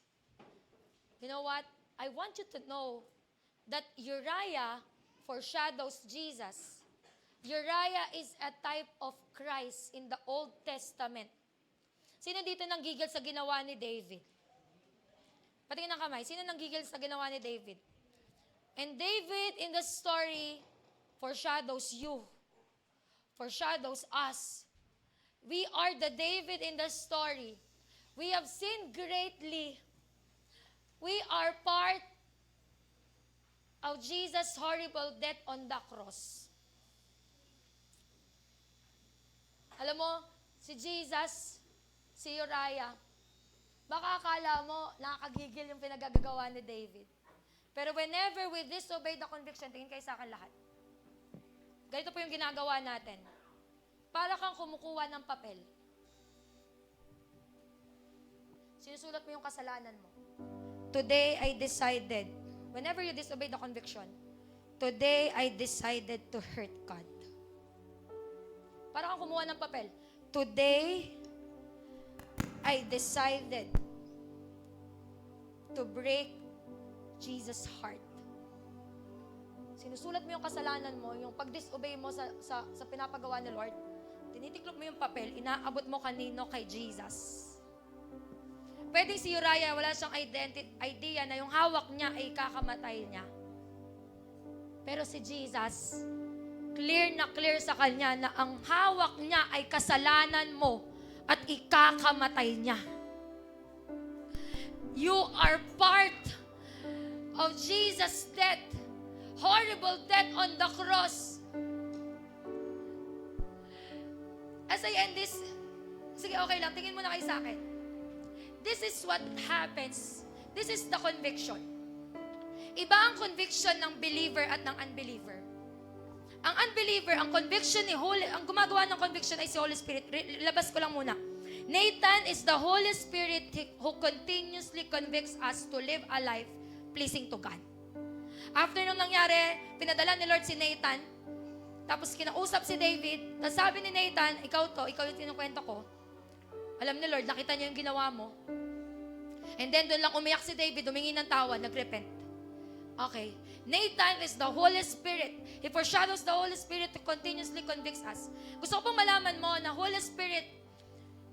you know what? I want you to know that Uriah foreshadows Jesus. Uriah is a type of Christ in the Old Testament. Sino dito nanggigil sa ginawa ni David? Patingin ng kamay. Sino nanggigil sa ginawa ni David? And David in the story foreshadows you. Foreshadows us. We are the David in the story. We have sinned greatly. We are part of Jesus' horrible death on the cross. Alam mo, si Jesus, si Uriah, baka akala mo nakakagigil yung pinagagawa ni David. Pero whenever we disobey the conviction, tingin kayo sa akin lahat. Ganito po yung ginagawa natin. Para kang kumukuha ng papel. Sinusulat mo yung kasalanan mo. Today, I decided, whenever you disobey the conviction, today, I decided to hurt God. Para kang kumuha ng papel. Today, I decided to break Jesus' heart. Sinusulat mo yung kasalanan mo, yung pag-disobey mo sa pinapagawa ni Lord, tinitiklop mo yung papel, inaabot mo kanino? Kay Jesus. Pwede si Uriah, wala siyang idea na yung hawak niya ay kakamatay niya. Pero si Jesus, clear na clear sa kanya na ang hawak niya ay kasalanan mo at ikakamatay niya. You are part of Jesus' death, horrible death on the cross. As I end this, sige, okay lang, tingin mo na kayo sa akin. This is what happens. This is the conviction. Iba ang conviction ng believer at ng unbeliever. Ang unbeliever, ang conviction ni Holy, ang gumagawa ng conviction ay si Holy Spirit. Labas ko lang muna. Nathan is the Holy Spirit who continuously convicts us to live a life pleasing to God. After nung nangyari, pinadala ni Lord si Nathan, tapos kinausap si David, tapos sabi ni Nathan, ikaw yung tinukwento ko. Alam ni Lord, nakita niya yung ginawa mo. And then doon lang umiyak si David, humingi ng tawad, nagrepent. Okay. Nathan is the Holy Spirit. He foreshadows the Holy Spirit to continuously convicts us. Gusto ko pong malaman mo na Holy Spirit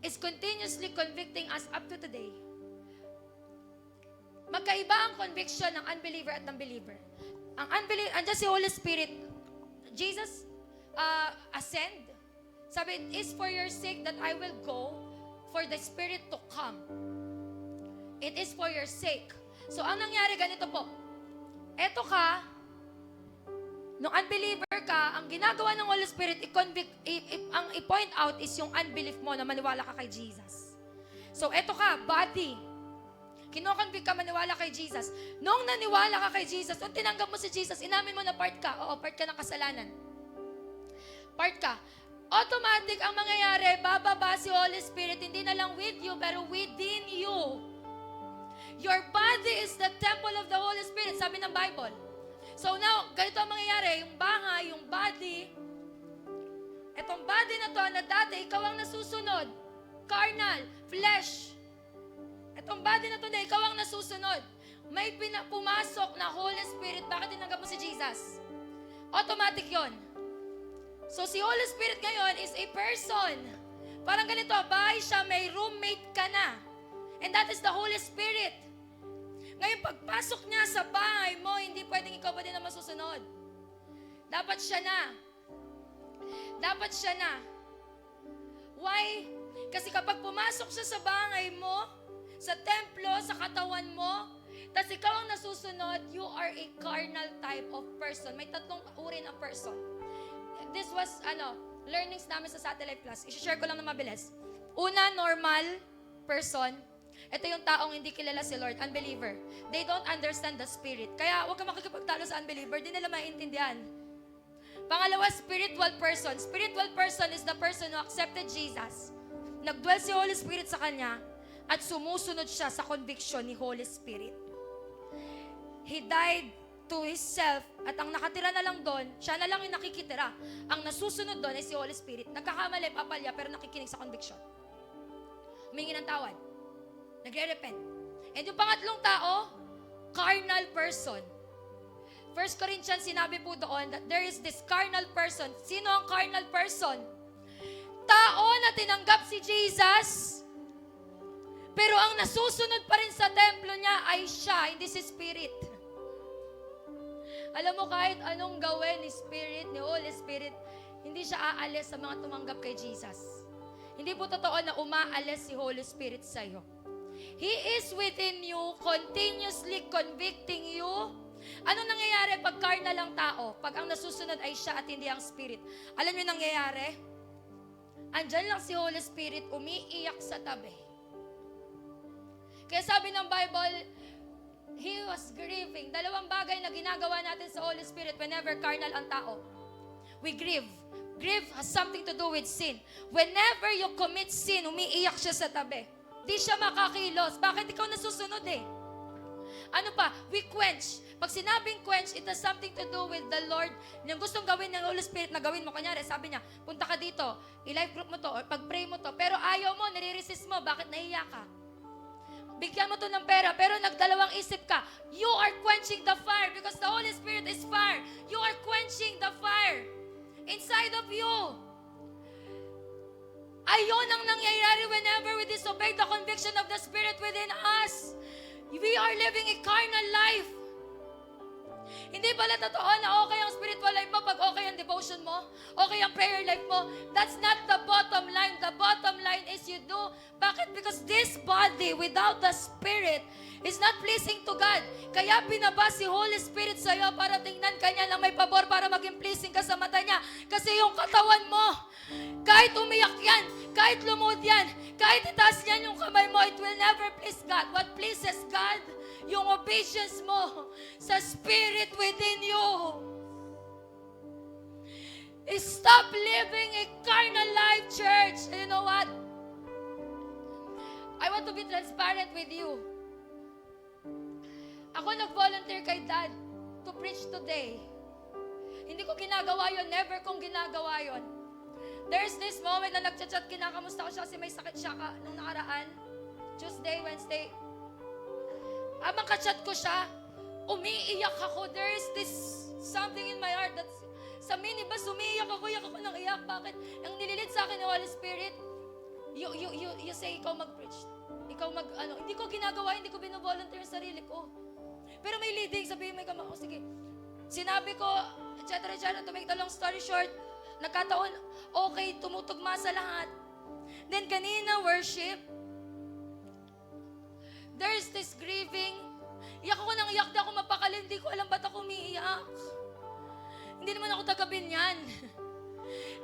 is continuously convicting us up to today. Magkaiba ang conviction ng unbeliever at ng believer. Ang unbeliever, andyan si Holy Spirit. Jesus ascend. Sabi, it is for your sake that I will go for the Spirit to come. It is for your sake. So, ang nangyari ganito po. Eto ka, nung unbeliever ka, ang ginagawa ng Holy Spirit, ang i-point out is yung unbelief mo na maniwala ka kay Jesus. So, eto ka, body. Kinoconvict ka, maniwala kay Jesus. Nung naniwala ka kay Jesus, nung tinanggap mo si Jesus, inamin mo na part ka. Oo, part ka ng kasalanan. Part ka. Automatic ang mangyayari, bababa si Holy Spirit, hindi na lang with you, pero within you. Your body is the temple of the Holy Spirit, sabi ng Bible. So now, ganito ang mangyayari, yung bahay, yung body, etong body na to, na dati, ikaw ang nasusunod. Carnal, flesh. Etong body na to na ikaw ang nasusunod. May pumasok na Holy Spirit, bakit tinanggap mo si Jesus? Automatic yon. So si Holy Spirit ngayon is a person. Parang ganito, bahay siya, may roommate ka na. And that is the Holy Spirit. Ngayon, pagpasok niya sa bahay mo, hindi pwedeng ikaw pa din na masusunod. Dapat siya na. Dapat siya na. Why? Kasi kapag pumasok siya sa bahay mo, sa templo, sa katawan mo, tapos ikaw ang nasusunod, you are a carnal type of person. May tatlong uri ng person. This was, learnings namin sa Satellite Plus. I-share ko lang na mabilis. Una, normal person. Ito yung taong hindi kilala si Lord, unbeliever. They don't understand the Spirit. Kaya huwag ka makikipagtalo sa unbeliever, di nila maintindihan. Pangalawa, spiritual person. Spiritual person is the person who accepted Jesus. Nagdwell si Holy Spirit sa kanya at sumusunod siya sa conviction ni Holy Spirit. He died to himself at ang nakatira na lang doon, siya na lang yung nakikitira. Ang nasusunod doon ay si Holy Spirit. Nagkakamali, papalya, pero nakikinig sa conviction. Humingi ng tawad. Nagre-repent. And yung pangatlong tao, carnal person. 1 Corinthians, sinabi po doon that there is this carnal person. Sino ang carnal person? Tao na tinanggap si Jesus, pero ang nasusunod pa rin sa templo niya ay siya, hindi si Spirit. Alam mo, kahit anong gawin ni Spirit, ni Holy Spirit, hindi siya aalis sa mga tumanggap kay Jesus. Hindi po totoo na umaalis si Holy Spirit sa iyo. He is within you, continuously convicting you. Ano nangyayari pag carnal ang tao? Pag ang nasusunod ay siya at hindi ang Spirit. Alam niyo nangyayari? Andyan lang si Holy Spirit, umiiyak sa tabi. Kaya sabi ng Bible, He was grieving. Dalawang bagay na ginagawa natin sa Holy Spirit whenever carnal ang tao. We grieve. Grieve has something to do with sin. Whenever you commit sin, umiiyak siya sa tabi. Di siya makakilos. Bakit ikaw nasusunod eh? Ano pa? We quench. Pag sinabing quench, it has something to do with the Lord. Yung gustong gawin ng Holy Spirit na gawin mo. Kunyari, sabi niya, punta ka dito, i-life group mo to, or pag-pray mo to. Pero ayaw mo, nire-resist mo. Bakit nahiya ka? Bigyan mo to ng pera, pero nagdalawang isip ka. You are quenching the fire because the Holy Spirit is fire. You are quenching the fire inside of you. Ayon ang nangyayari whenever we disobey the conviction of the Spirit within us. We are living a carnal life. Hindi pala totoo na okay ang spiritual life mo pag okay ang devotion mo, okay ang prayer life mo. That's not the bottom line. The bottom line is you do. Bakit? Because this body without the Spirit is not pleasing to God. Kaya binaba si Holy Spirit sa iyo para tingnan ka niya lang may pabor para maging pleasing ka sa mata niya. Kasi yung katawan mo, kahit umiyak yan, Kahit lumuhod yan, kahit itaas yan yung kamay mo, it will never please God. What pleases God? Yung obedience mo sa spirit within you. Stop living a carnal life, church. And you know what? I want to be transparent with you. Ako nag-volunteer kay Dad to preach today. Hindi ko ginagawa yon, never kong ginagawa yon. There's this moment na nagchat-chat, kinakamusta ko siya kasi may sakit siya nung nakaraan. Tuesday, Wednesday. Abang ka-chat ko siya, umiiyak ako. There's this something in my heart that's sa minibus, umiiyak ako ng iyak. Bakit? Ang nililid sa akin ng Holy Spirit, you say, ikaw mag-preach. Ikaw hindi ko ginagawa, hindi ko bino-volunteer sa sarili ko. Pero may leading, sabihin mo, sige. Sinabi ko, etc. To make the long story short, nagkataon, okay, tumutugma sa lahat. Then kanina, worship, there's this grieving. Iyak ako ng iyak, di ako mapakali, hindi ko alam ba't ako umiiyak. Hindi naman ako taga-Binyan.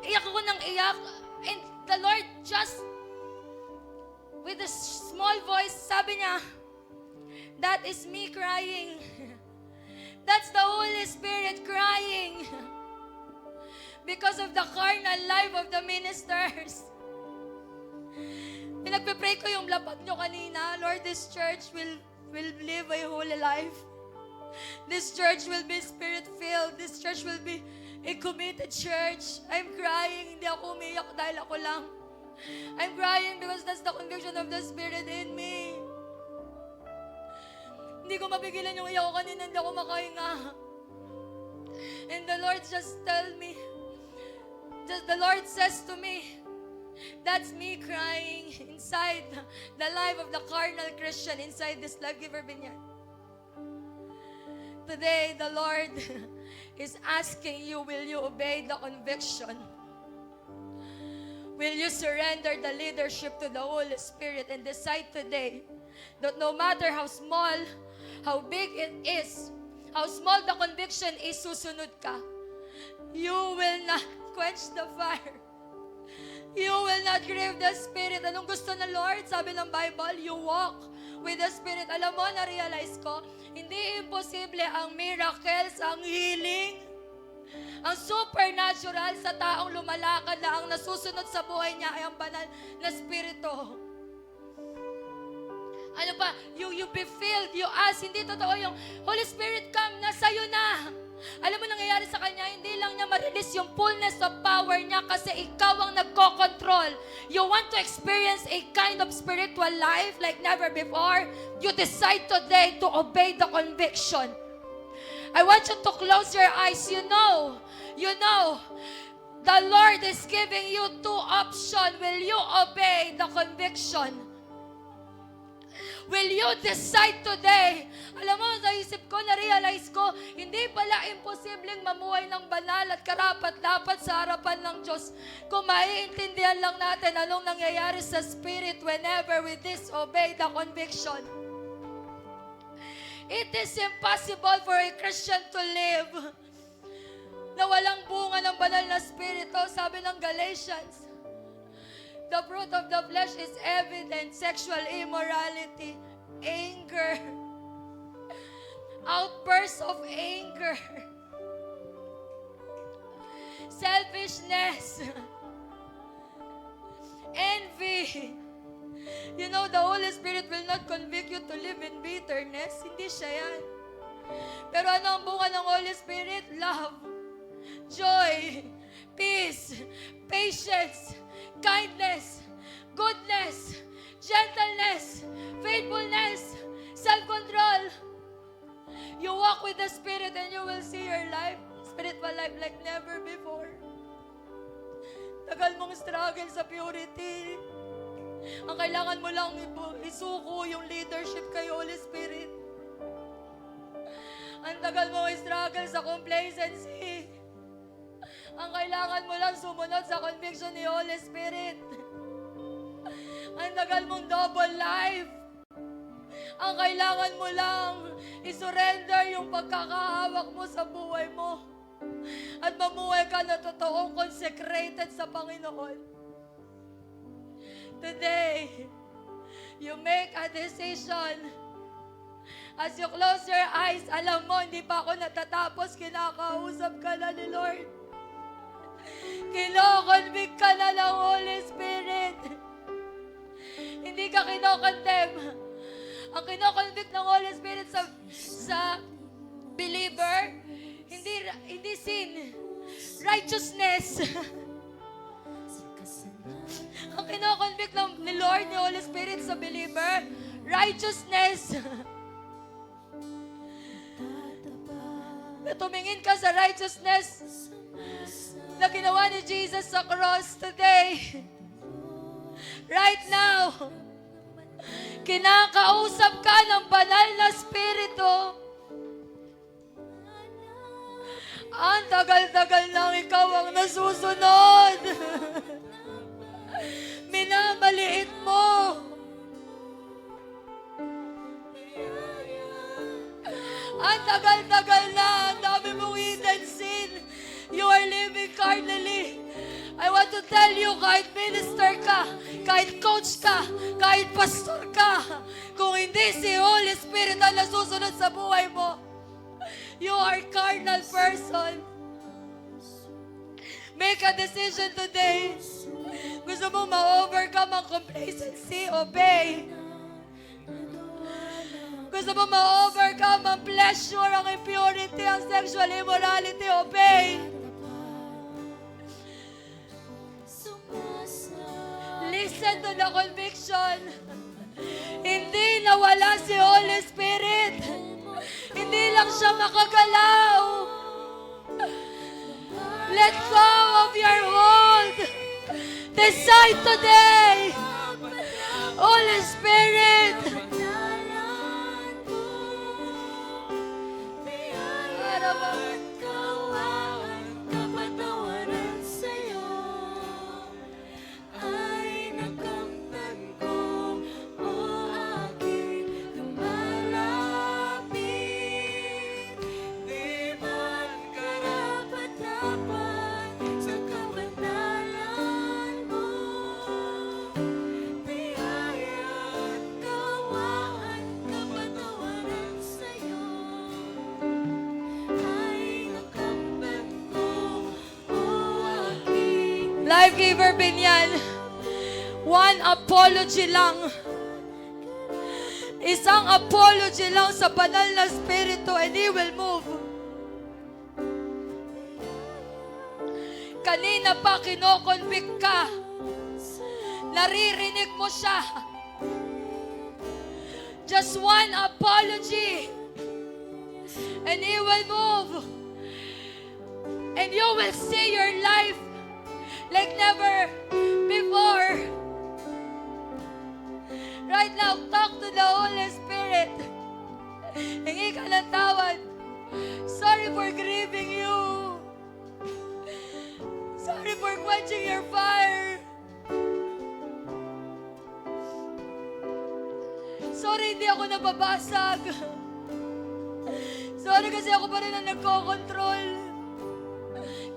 Iyak ako ng iyak, and the Lord just, with a small voice, sabi niya, that is me crying. That's the Holy Spirit crying. Because of the carnal life of the ministers. Pinagpe-pray ko yung lapag nyo kanina, Lord, this church will live a holy life. This church will be spirit-filled. This church will be a committed church. I'm crying, hindi ako umiyak dahil ako lang. I'm crying because that's the conviction of the Spirit in me. Hindi ko mapigilan yung iyak ko kanina, hindi ako makahinga. And the Lord just the Lord says to me, that's me crying inside the life of the carnal Christian inside this Life Giver Binyan. Today, the Lord is asking you, will you obey the conviction? Will you surrender the leadership to the Holy Spirit and decide today that no matter how small, how big it is, how small the conviction is, susunod ka. You will not quench the fire. You will not grieve the Spirit. Anong gusto ng Lord? Sabi ng Bible, you walk with the Spirit. Alam mo, na-realize ko, hindi imposible ang miracles, ang healing, ang supernatural sa taong lumalakad na ang nasusunod sa buhay niya ay ang banal na Espiritu. Ano pa? You be filled, you ask. Hindi totoo yung Holy Spirit come, nasa'yo na. Alam mo nangyayari sa kanya, hindi lang niya ma-release yung fullness of power niya kasi ikaw ang nagko-control. You want to experience a kind of spiritual life like never before? You decide today to obey the conviction. I want you to close your eyes. You know, the Lord is giving you two options. Will you obey the conviction? Will you decide today? Alam mo, sa isip ko, na-realize ko, hindi pala imposibleng mamuhay ng banal at karapat-dapat sa harapan ng Diyos. Kung maiintindihan lang natin anong nangyayari sa Spirit whenever we disobey the conviction. It is impossible for a Christian to live na walang bunga ng banal na Espiritu. Sabi ng Galatians, the fruit of the flesh is evident: sexual immorality, anger, outbursts of anger, selfishness, envy. You know, the Holy Spirit will not convict you to live in bitterness. Hindi siya yan. Pero ano ang bunga ng Holy Spirit? Love, joy, peace, patience, kindness, goodness, gentleness, faithfulness, self-control. You walk with the Spirit and you will see your life, spiritual life like never before. Tagal mong struggle sa purity. Ang kailangan mo lang isuko yung leadership kay Holy Spirit. Ang tagal mong struggle sa complacency. Ang kailangan mo lang sumunod sa conviction ni Holy Spirit. Ang tagal mong double life. Ang kailangan mo lang isurrender yung pagkakahawak mo sa buhay mo. At mamuhay ka na totoong consecrated sa Panginoon. today, you make a decision. As you close your eyes, alam mo, hindi pa ako natatapos, kinakausap ka na ni Lord. Kino-convict ka na ng Holy Spirit. Hindi ka kino-condemn. Ang kino-convict ng Holy Spirit sa believer, hindi sin, righteousness. Ang kino-convict ni Lord, ni Holy Spirit sa believer, righteousness. Na tumingin ka sa righteousness na ginawa ni Jesus sa cross today. Right now, kinakausap ka ng banal na spirito. Ang tagal-tagal lang ikaw ang nasusunod. Minamaliit mo. Ang tagal-tagal na, ang dami mong hidden sin. You are living carnally. I want to tell you, kahit minister ka, kahit coach ka, kahit pastor ka, kung hindi si Holy Spirit ang nasusunod sa buhay mo, you are carnal person. Make a decision today. Gusto mo ma-overcome ang complacency, obey. Gusto mo ma-overcome ang pleasure, ang impurity, ang sexual immorality, obey. Listen to the conviction. Hindi nawala si Holy Spirit. Hindi lang siya makagalaw. Let go of your hold. Decide today. Holy Spirit. Life Giver Binyan, one apology lang. Isang apology lang sa banal na spirito and He will move. Kanina pa kinoconvict ka. Naririnig mo siya. Just one apology and He will move. And you will see your life like never before. Right now, talk to the Holy Spirit. Hingi ka ng tawad. Sorry for grieving you. Sorry for quenching your fire. Sorry, hindi ako nababasag. Sorry kasi ako pa rin ang nagko-control.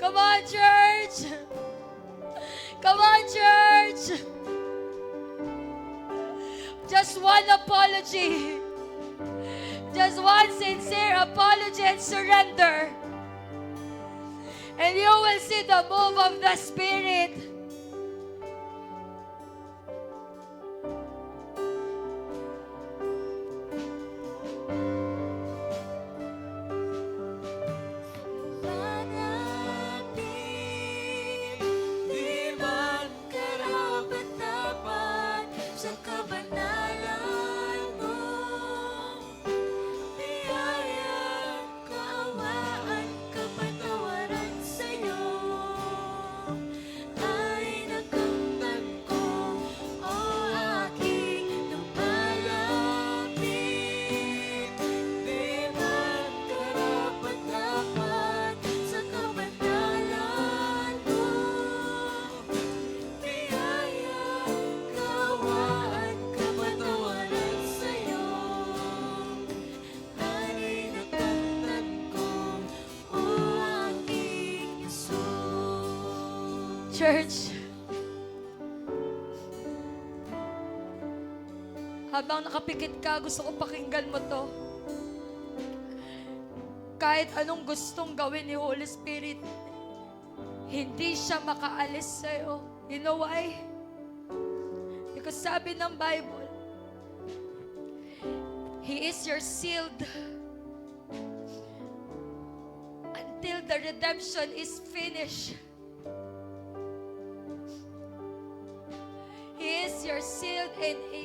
Come on, church! Come on, church! Just one apology. Just one sincere apology and surrender. And you will see the move of the Spirit. Church, Habang nakapikit ka, gusto kong pakinggan mo to. Kahit anong gustong gawin ni Holy Spirit, hindi siya makaalis sa'yo. You know why? Because sabi ng Bible, He is your shield until the redemption is finished. He is your shield and a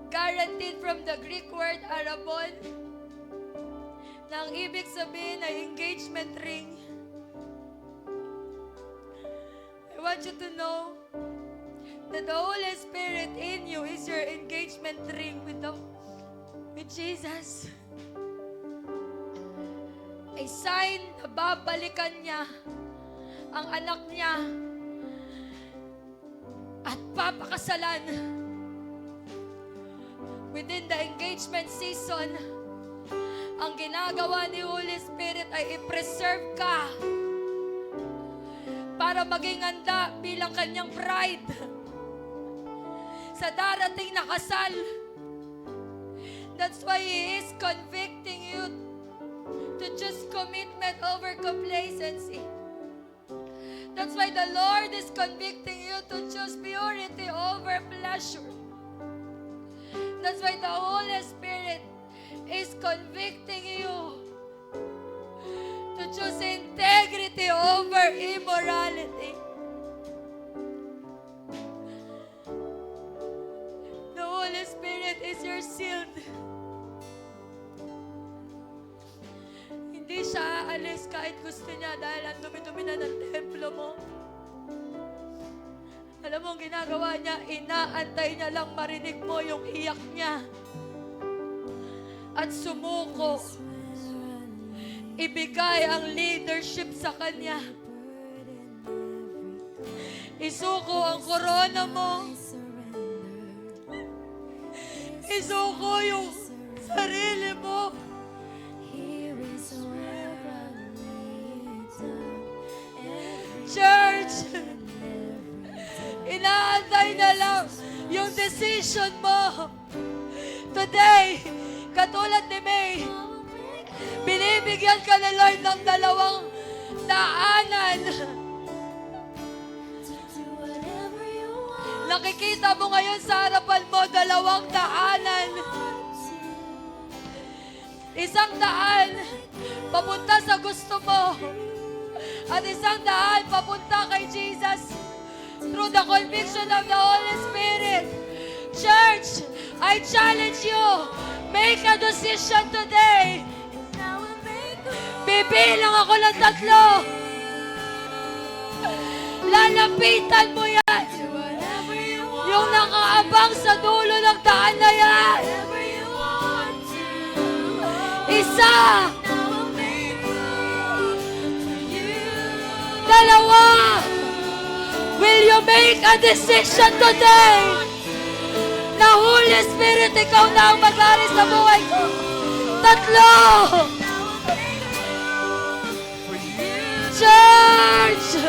guaranteed from the Greek word arabon, na ang ibig sabihin ay engagement ring. I want you to know that the Holy Spirit in you is your engagement ring with Jesus. A sign na babalikan niya ang anak niya at papakasalan. Within the engagement season, ang ginagawa ni Holy Spirit ay i-preserve ka para maging handa bilang kanyang bride sa darating na kasal. That's why He is convicting you to choose commitment over complacency. That's why the Lord is convicting you to choose purity over pleasure. That's why the Holy Spirit is convicting you to choose integrity over immorality. The Holy Spirit is your shield. Hindi siya aalis kahit gusto niya dahil ang dumi-dumi na ng templo mo. Alam mo ang ginagawa niya, inaantay niya lang marinig mo yung iyak niya. At sumuko. Ibigay ang leadership sa kanya. Isuko ang korona mo. Isuko yung sarili mo. Church, inaantay na lang yung decision mo. Today, katulad ni May, binibigyan ka ni Lord ng dalawang daanan. Nakikita mo ngayon sa harapan mo, dalawang daanan. Isang daan, papunta sa gusto mo. At isang daan, papunta kay Jesus through the conviction of the Holy Spirit. Church, I challenge you, make a decision today. Bibilang ako ng 3. Lalapitan mo yan. Yung nakaabang sa dulo ng daan na yan. 1, 2, will you make a decision today na Holy Spirit, ikaw na ang mag-ari sa buhay ko? 3. Church!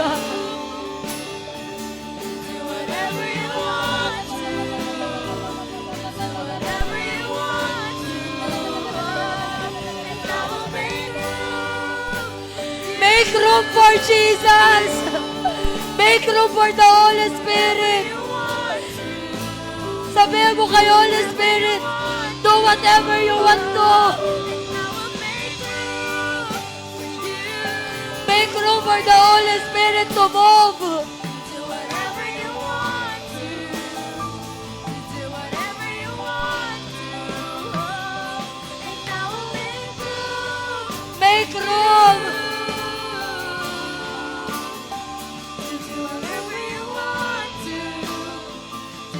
Make room for Jesus! Make room for the Holy Spirit! Sabihin mo kay Holy Spirit, do whatever you want to! Make room for the Holy Spirit to move! Make room!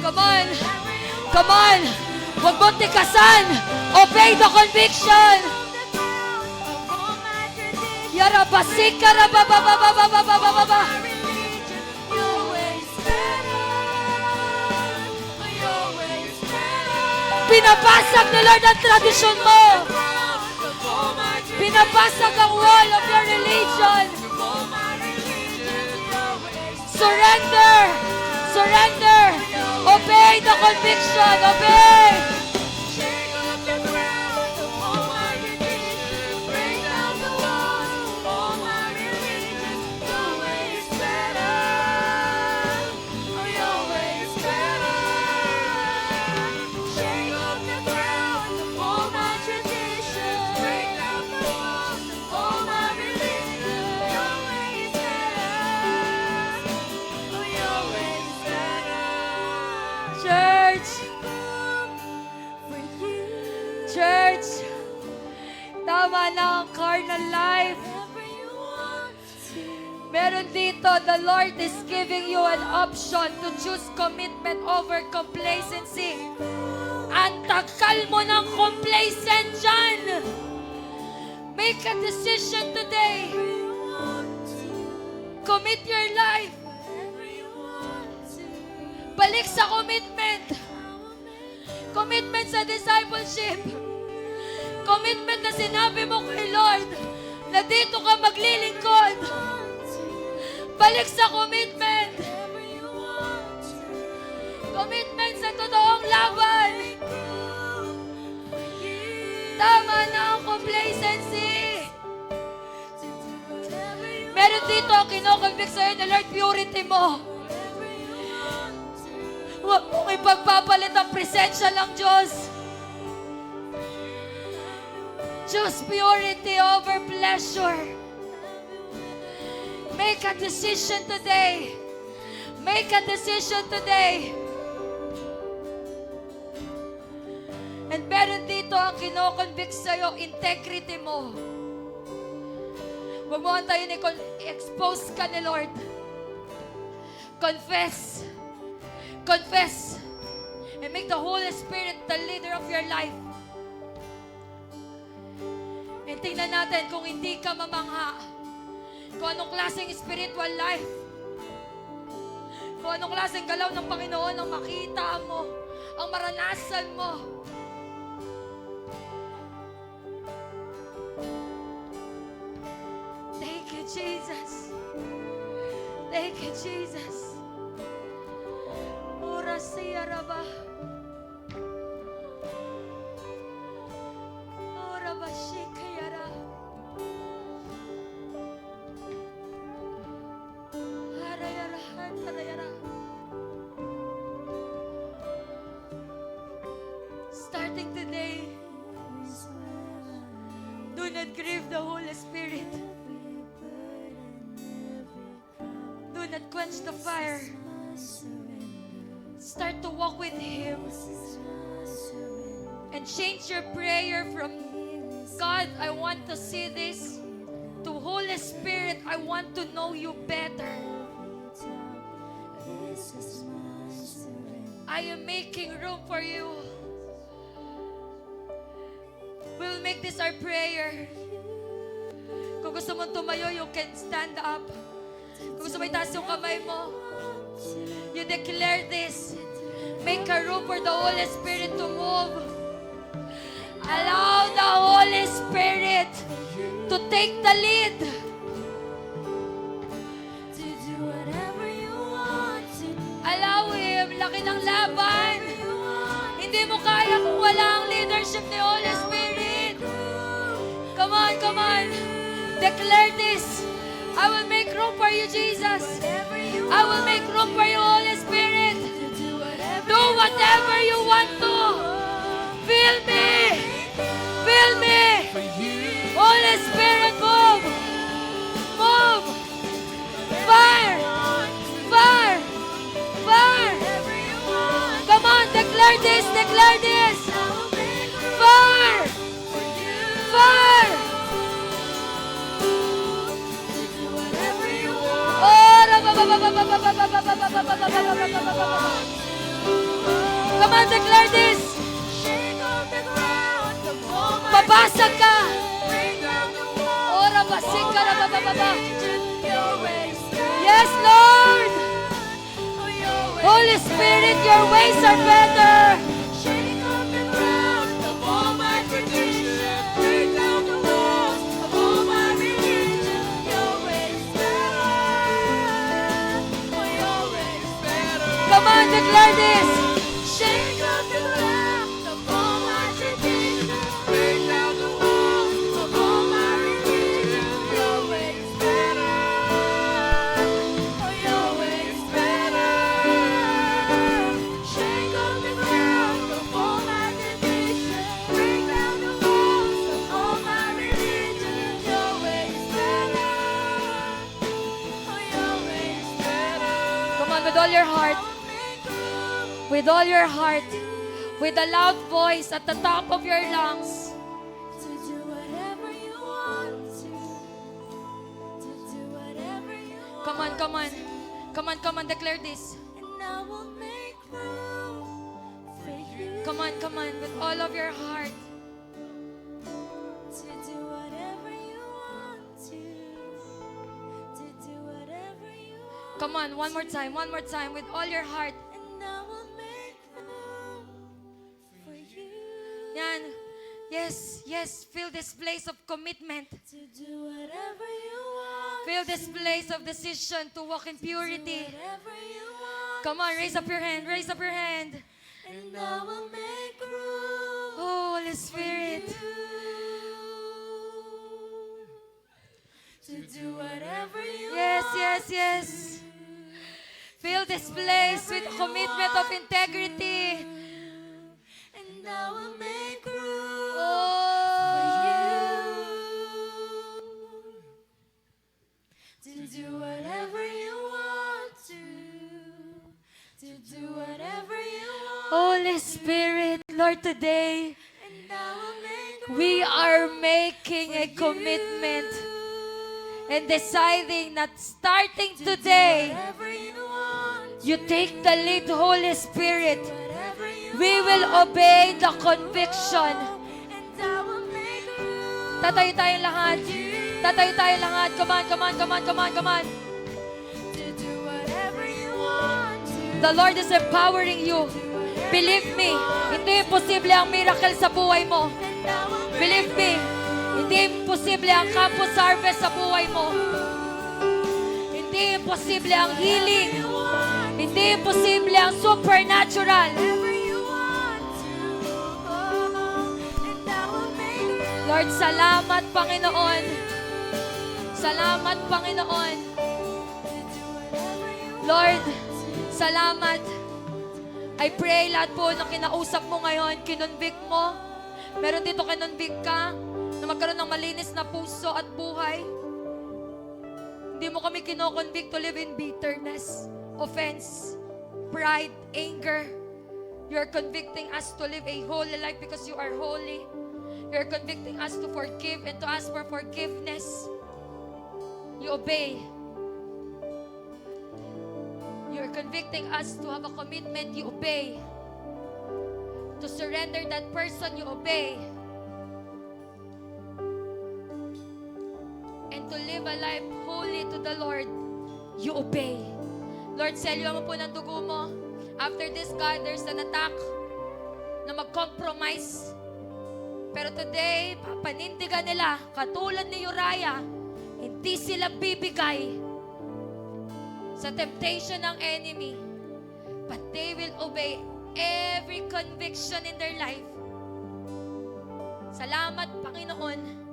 Come on! Come on! Huwag mo tikasan! Obey the conviction! Yarabasika rabababababababababa! Pinapasag ni Lord ang tradisyon mo! Pinapasag ang wall of your religion! Surrender! Surrender! Obey! Obey the conviction. Obey. Shake up the ground of all my religion. Break down the walls of all my religion. Your way is better. Oh, your way is better. Shake up the ground of all my traditions. Break down the walls of all my religion. Your way is better. Oh, your way is better. Church. For you. Church. Tama na ang carnal life. Whatever you want to. Meron dito, the Lord is giving you an option to choose commitment over complacency. Ang tagal mo ng complacent dyan. Make a decision today. Commit your life. Balik sa commitment. Commitment sa discipleship. Commitment na sinabi mo kay Lord na dito ka maglilingkod. Balik sa commitment. Commitment sa totoong laban. Tama na ang complacency. Meron dito ang kinoconvict sa'yo na Lord, purity mo. Huwag mong ipagpapalit ang presensya ng Diyos. Choose purity over pleasure. Make a decision today. Make a decision today. And meron dito ang kinoconvict sa'yo, integrity mo. Huwag mo antayin i-expose ka ni Lord. Confess. Confess. And make the Holy Spirit the leader of your life. And tingnan natin kung hindi ka mamangha. Kung anong klaseng spiritual life. Kung anong klaseng galaw ng Panginoon ang makita mo. Ang maranasan mo. Thank you, Jesus. Thank you, Jesus. Ora siya raba. Ora ba shikayara. Harayara, harayara. Starting today, do not grieve the Holy Spirit. Do not quench the fire. Start to walk with Him and change your prayer from God, I want to see this, to Holy Spirit, I want to know you better. I am making room for you. We'll make this our prayer. Kung gusto mong tumayo, you can stand up. Kung gusto mo itaas yung kamay mo, you declare this. Make a room for the Holy Spirit to move. Allow the Holy Spirit to take the lead. To do whatever you want to do. Allow Him. Laki ng laban. Hindi mo kaya kung wala ang leadership ni Holy Spirit. Come on, come on. Declare this. I will make room for you, Jesus. I will make room for you, Holy Spirit. Do whatever you want to. Fill me. Fill me. Holy Spirit, move. Move. Fire. Fire. Fire. Come on, declare this. Declare this. Fire. Fire. Come on, declare this. Babasag ka. Ora basig ka na bababa. Yes, Lord. Holy Spirit, your ways are better. Come on, declare this. on, with all your heart. With all your heart. With a loud voice at the top of your lungs. To do whatever you want to do whatever you want. Come on, come on. Come on, come on, declare this. And I will make room for you. Come on, with all of your heart. To do whatever you want to do whatever you want. Come on, one more time, with all your heart. And I will make room for you. Yan. Yes, yes, feel this place of commitment. To do whatever you want. Feel this place of decision to walk in purity. Whatever you want. Come on, raise up your hand, raise up your hand. And I will make room Oh, Holy Spirit. to do whatever you Yes, want. yes, yes. Fill this place with commitment of integrity. And I will make room Oh, to do whatever you want to do whatever you want. Holy Spirit, Lord, today And I will make we are making a commitment and deciding that starting today, whatever you want. you take the lead, Holy Spirit. Whatever you We will obey the conviction. And I will make room Tatayo tayong lahat. Tatayo tayong lahat. Come on, come on, come on, come on, come on. to do whatever you want The Lord is empowering you. Believe me, hindi imposible ang miracle sa buhay mo. And I will Believe me, hindi imposible ang campus harvest sa buhay mo. Hindi imposible ang healing. Hindi imposible ang supernatural. whatever you want and I will make room Lord, salamat Panginoon. Salamat Panginoon. to do whatever you want. Lord, salamat. I pray lahat po na kinausap mo ngayon, kinonvict mo. Meron dito kinonvict ka na magkaroon ng malinis na puso at buhay. Hindi mo kami kinoconvict to live in bitterness, offense, pride, anger. You're convicting us to live a holy life because you are holy. You're convicting us to forgive and to ask for forgiveness. You obey. You're convicting us to have a commitment, you obey. To surrender that person, you obey. And to live a life holy to the Lord, you obey. Lord, selyo mo po ng dugo mo. After this, God, there's an attack na mag-compromise. Pero today, papanindigan nila, katulad ni Uriah, hindi sila bibigay sa temptation ng enemy, but they will obey every conviction in their life. Salamat, Panginoon.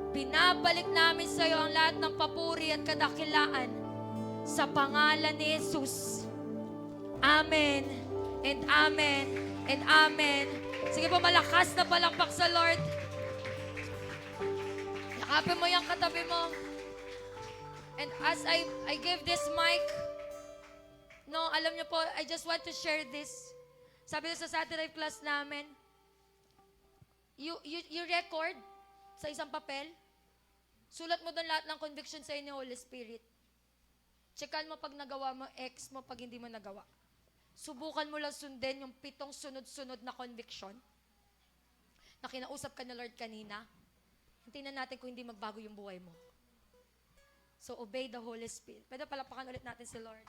Binabalik namin sa iyo ang lahat ng papuri at kadakilaan sa pangalan ni Jesus. Amen and amen and amen. Sige po, malakas na palakpak sa Lord. Yakapin mo yung katabi mo. And as I give this mic, no, alam niyo po, I just want to share this. Sabi ko sa Saturday class namin, you record sa isang papel, sulat mo doon lahat ng conviction sa inyo, Holy Spirit. Checkan mo pag nagawa mo, X mo pag hindi mo nagawa. Subukan mo lang sundin yung 7 sunod-sunod na conviction na kinausap ka na Lord kanina. Tingnan natin kung hindi magbago yung buhay mo. So, obey the Holy Spirit. Pwede palapakan ulit natin si Lord.